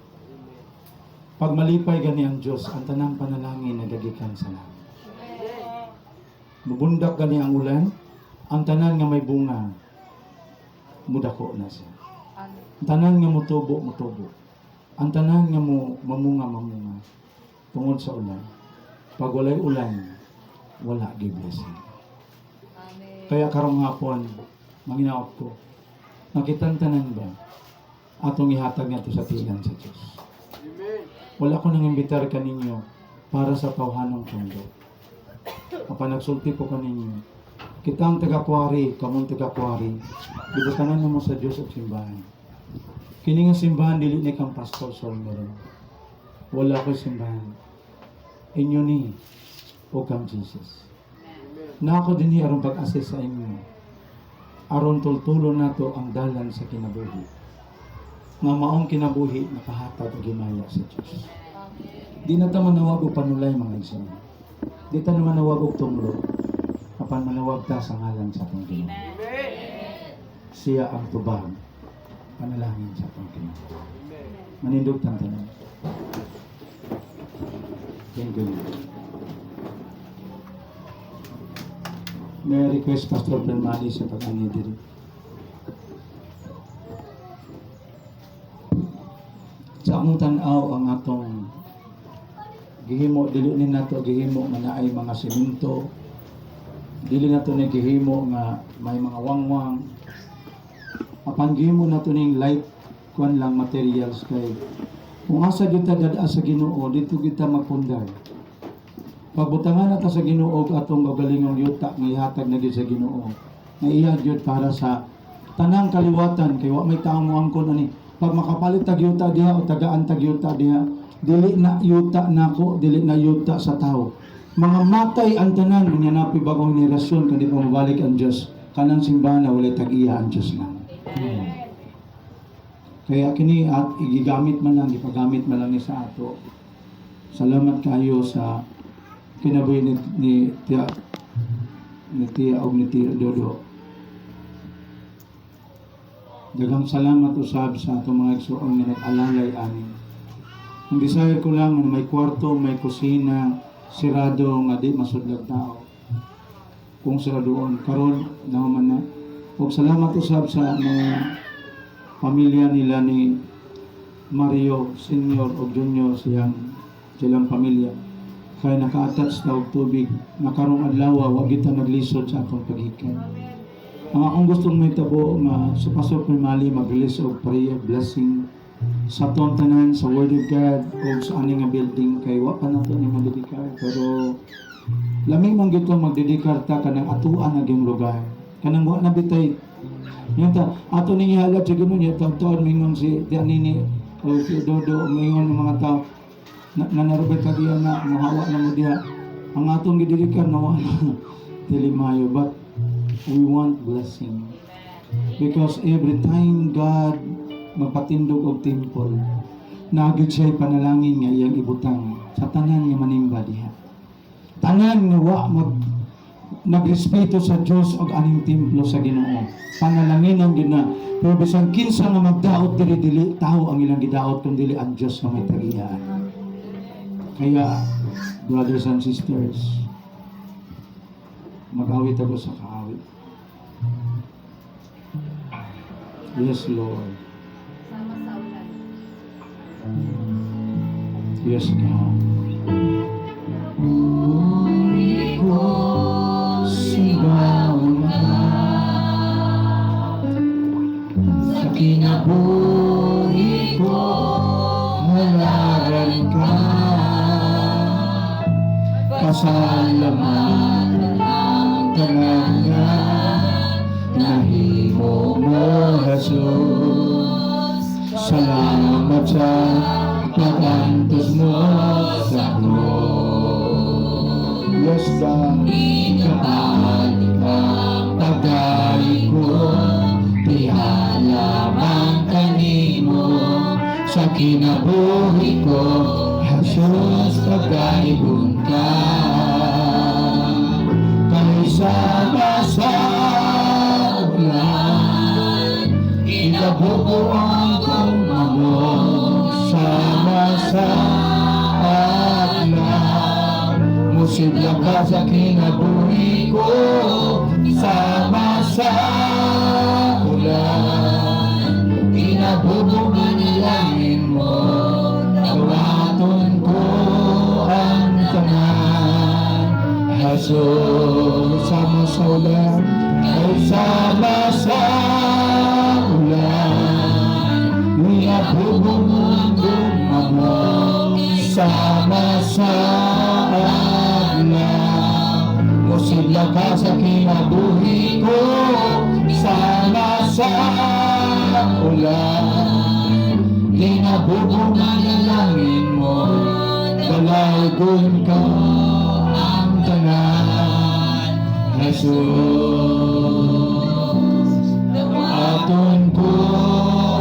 Pag malipay gani ang Dios, ang tanang panalangin nagagikan sa langit. Mubundak gani ang ulan, ang tanan nga may bunga mudako na siya. Ang tanan nga mutubo. Ang tanan nga mamunga. Tungod sa ulan. Pag walay ulan, wala gi blessing. Kaya karong hapon, manginaot ko, nakitang tanan ba atong ihatag nga to sa tiyan sa Diyos. Wala ko nang imbitar kaninyo para sa tawhanong tondo. Kapag nagsulti ko kaninyo, kita ang taga-kuwari, kamong taga-kuwari, bibutanan mo sa Diyos at simbahan. Kini nga simbahan, dili ni kang pastor sol meron. Wala ko simbahan. Inyo ni, o kang Jesus. Na ako din aron pag-assist sa inyo. Aron tultulo nato ang dalan sa kinabuhi. Nga maong kinabuhi, nakahatag o ginaya sa Diyos. Di na ta manawag o panulay mga igsoon. Di ta naman nawag o tunglo. Kapan manawag ta sa ngalan sa atong Ginoo. Siya ang tubag. Panalangin sa atong Ginoo. Manindog tang tanan. Thank you. May request Pastor Bernali sa pag-ani diri. Sa among tan-aw ang atong gihimo, dili ni nato gihimo nga naay mga semento, dili nato ni gihimo nga may mga wangwang. Apan gihimo nato ning light kuan lang materials kay kung asa kita dadaa sa Ginoo dito kita magpundar. Pagbutangan nato sa Ginoo atong gagalingong yuta nga ihatag na gyud sa Ginoo. Nga iya gyud para sa tanang kaliwatan kay wa may tawo mo angkon ani. Pag makapalit tag yuta diha o tagaan tag yuta diha, dili na yuta nako, dili na yuta sa tao. Mga matay ang tanan unya napi bagong henerasyon kundi pa mabalik ang Dios. Kanang simbahan na walay tag-iya ang Dios lang. Kaya kini at igigamit man lang, ipagamit man lang ni sa ato. Salamat kayo sa kinabuhi ni Tia o ni Tia Dodo. Daghang salamat usab sa atong mga igsoon nga nag-alalay amin. Ang desire ko lang na may kwarto, may kusina, sirado nga di masudlag tao. Kung siradoon karon naman na. Ug salamat usab sa mga pamilya nila ni Mario Senior o Junior silang pamilya. Kaya naka-attach na og tubig na karong adlaw wa kita naglisod sa atong paghikan. Ang akong gustong may tabo nga sa Pastor Primali mag-release og prayer blessing sa atong tanan sa Word of God o sa aning nga building kay wa pa nato ni magdedikar pero lamig man gyud magdedikar ta kanang atuan nga gyung lugar kanang wa na bitay yun ta ato ning ihalad sa Ginoo niya taon mingon si Dianini o si Dodo mingon ng mga tao na narubay ka diya na mahawa na mo diya ang atong gidedikar na wala dili mayo but we want blessing. Because every time God magpatindog og temple, naagid siya panalangin nga iyang ibutang sa tanan nga manimba diha. Tanan nga wa nagrespeto sa Dios og aning templo sa Ginoo. Panalangin ang gina. Pero bisan kinsa nga magdaot dili tao ang ilang gidaot kundi dili ang Dios nga may tagiyaan. Kaya brothers and sisters, mag-awit ako sa kaawit. Yes, Lord. Yes, God. Uri ko, sigaw na sa kinabuhi ko, halaran ka. Pasalamat ang talaga nahimo mo, Jesus. Salamat sa pag-antos mo sa krus. Yes, God. Ikabalik ang pag-ay ko, tihala kinabuhi ko, Jesus, pagkaibon ka. Kaysama sa ulan, inabubuan kong mamon, sama sa aglang. Musigla ka sa kinabuhi ko, sama sa ulan. Inabubuan langin mo, tawaton ko ang tanan. Jesus, sama sa ulan, ay sama sa ulan. Inabubuan mo, sama sa aglang. Musigla ka sa kinabuhi ko, sama sa ulan. Tinabubong ang langin mo, dalagon ka ang tanan. Jesus, aton ko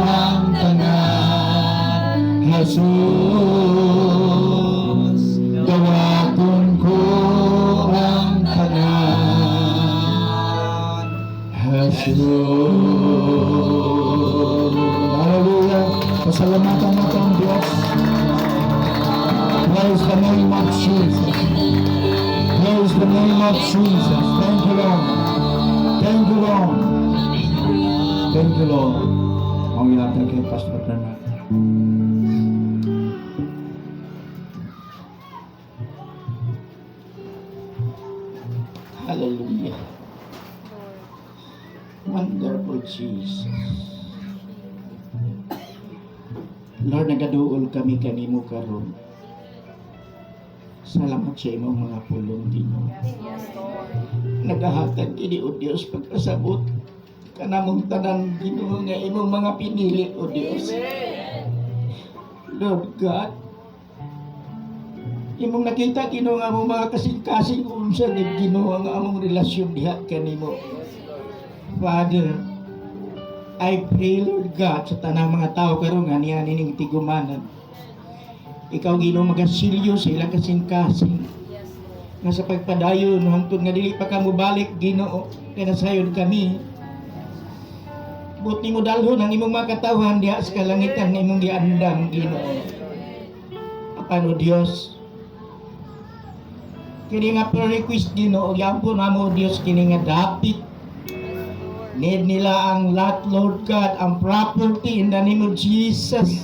ang tanan. Jesus, dawaton ko ang tanan. Jesus. Hallelujah. Pasalamatan natin ang Diyos. Praise the name of Jesus. Praise the name of Jesus. Thank you, Lord. Thank you, Lord. Thank you, Lord. Ang ilapit kay Pastor Bernard. Hallelujah. Wonderful Jesus. Lord, nagaduol kami kanimo karon. Salamat sa imong mga pulong Ginoo. Nagahatag kini o Dios pagkasabot kanamong tanan Ginoo nga imong mga pinili o Dios. Lord God, imong nakita Ginoo nga among mga kasing-kasing unsa ni Ginoo nga among relasyon diha kanimo. Father, I pray, Lord God, sa tanang mga tao karon nga niya nining tigumanan. Ikaw Ginoo magasilyo sa ilang kasing-kasing. Nga sa pagpadayon hangtod nga dili pa ka mobalik Ginoo, kay nasayon kami. Buti mo dalhon ang imong mga katawhan diha sa kalangitan nga imong giandam Ginoo. Apano Dios? Kini nga request Ginoo, yampon namo Dios kini nga dapit. Need nila ang lot, Lord God, ang property in the name of Jesus.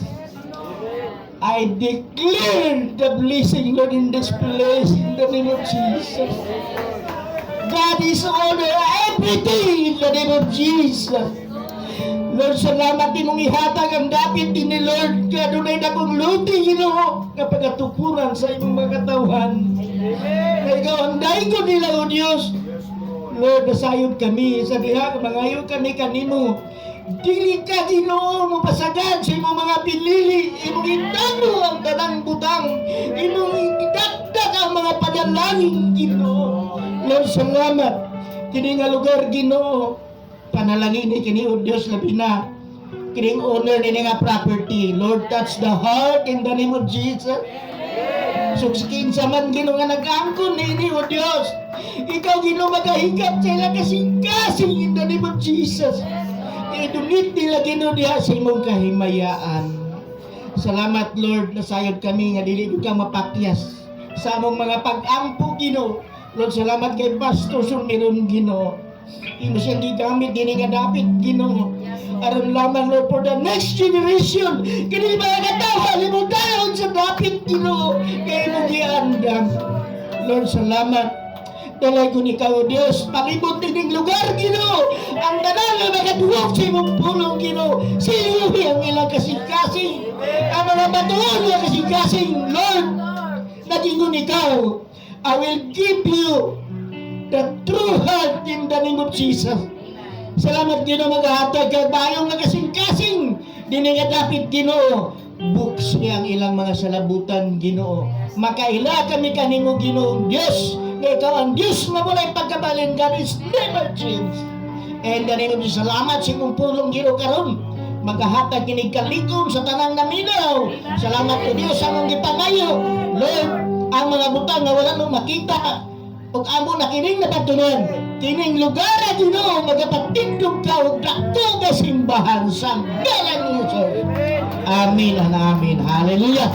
I declare the blessing, Lord, in this place in the name of Jesus. God is order everything in the name of Jesus. Lord, salamat din mong ihatag ang dapit din ni Lord. Kaya doon ay nakong luti, Ginoo, kapag atukuran sa imong mga katawhan. Kaya ikaw ang daigo nila, O Diyos. Lord, nasayod kami sa diha, mangayo kami kanimo. Dili ka Ginoo mo pasagad sa imong mga pinili, imong itano ang tanang butang, imong idagdag ang mga panalangin Ginoo. Lord, salamat kini nga lugar Ginoo. Panalangin ni kini o Dios labi na kining owner ni nga property. Lord, touch the heart in the name of Jesus. Suksikin sa man Ginoo nga nag-angkon ni o Dios. Ikaw Ginoo magahigap sa ilang kasing-kasing in the name of Jesus. Idunit nila Ginoo diha sa imong kahimayaan. Salamat Lord, nasayod kami nga dili ka mapakyas sa among mga pag-ampo Ginoo. Lord, salamat kay Pastor Sumiron Ginoo. Imo siyang gigamit dini nga dapit Ginoo. Aron lamang Lord for the next generation. Kini mga katawa limong dayon sa dapit Ginoo kay mo giandam. Lord, salamat. Dalay ko ni Ikaw, Diyos, palibot din lugar, Ginoo. Ang tanan nga magaduwag sa imong pulong, Ginoo. Siyuhi ang ilang kasing-kasing. Ang mga batuon nga kasing-kasing, Lord. Nagingon Ikaw, I will give you the true heart in the name of Jesus. Salamat, Ginoo, maghahatag kag bayong nga kasing-kasing. Dini nga dapat, Ginoo. Buksi ang ilang mga salabutan, Ginoo. Makaila kami kanimo, Ginoo, Diyos. Na ikaw ang Diyos na mula ipagkabalin. God is never changed. And the name of Jesus, salamat sa imong pulong Ginoo karon. maghahatag kinig kaligom sa tanang naminaw. Salamat ko Dios sa among gipangayo. Lord, ang mga butang nga wala nang makita ug amo na kining napatunan. Kining lugar na Ginoo magapatindog ka og dako nga simbahan sa ngalan ni Jesus. Amen and amen. Hallelujah.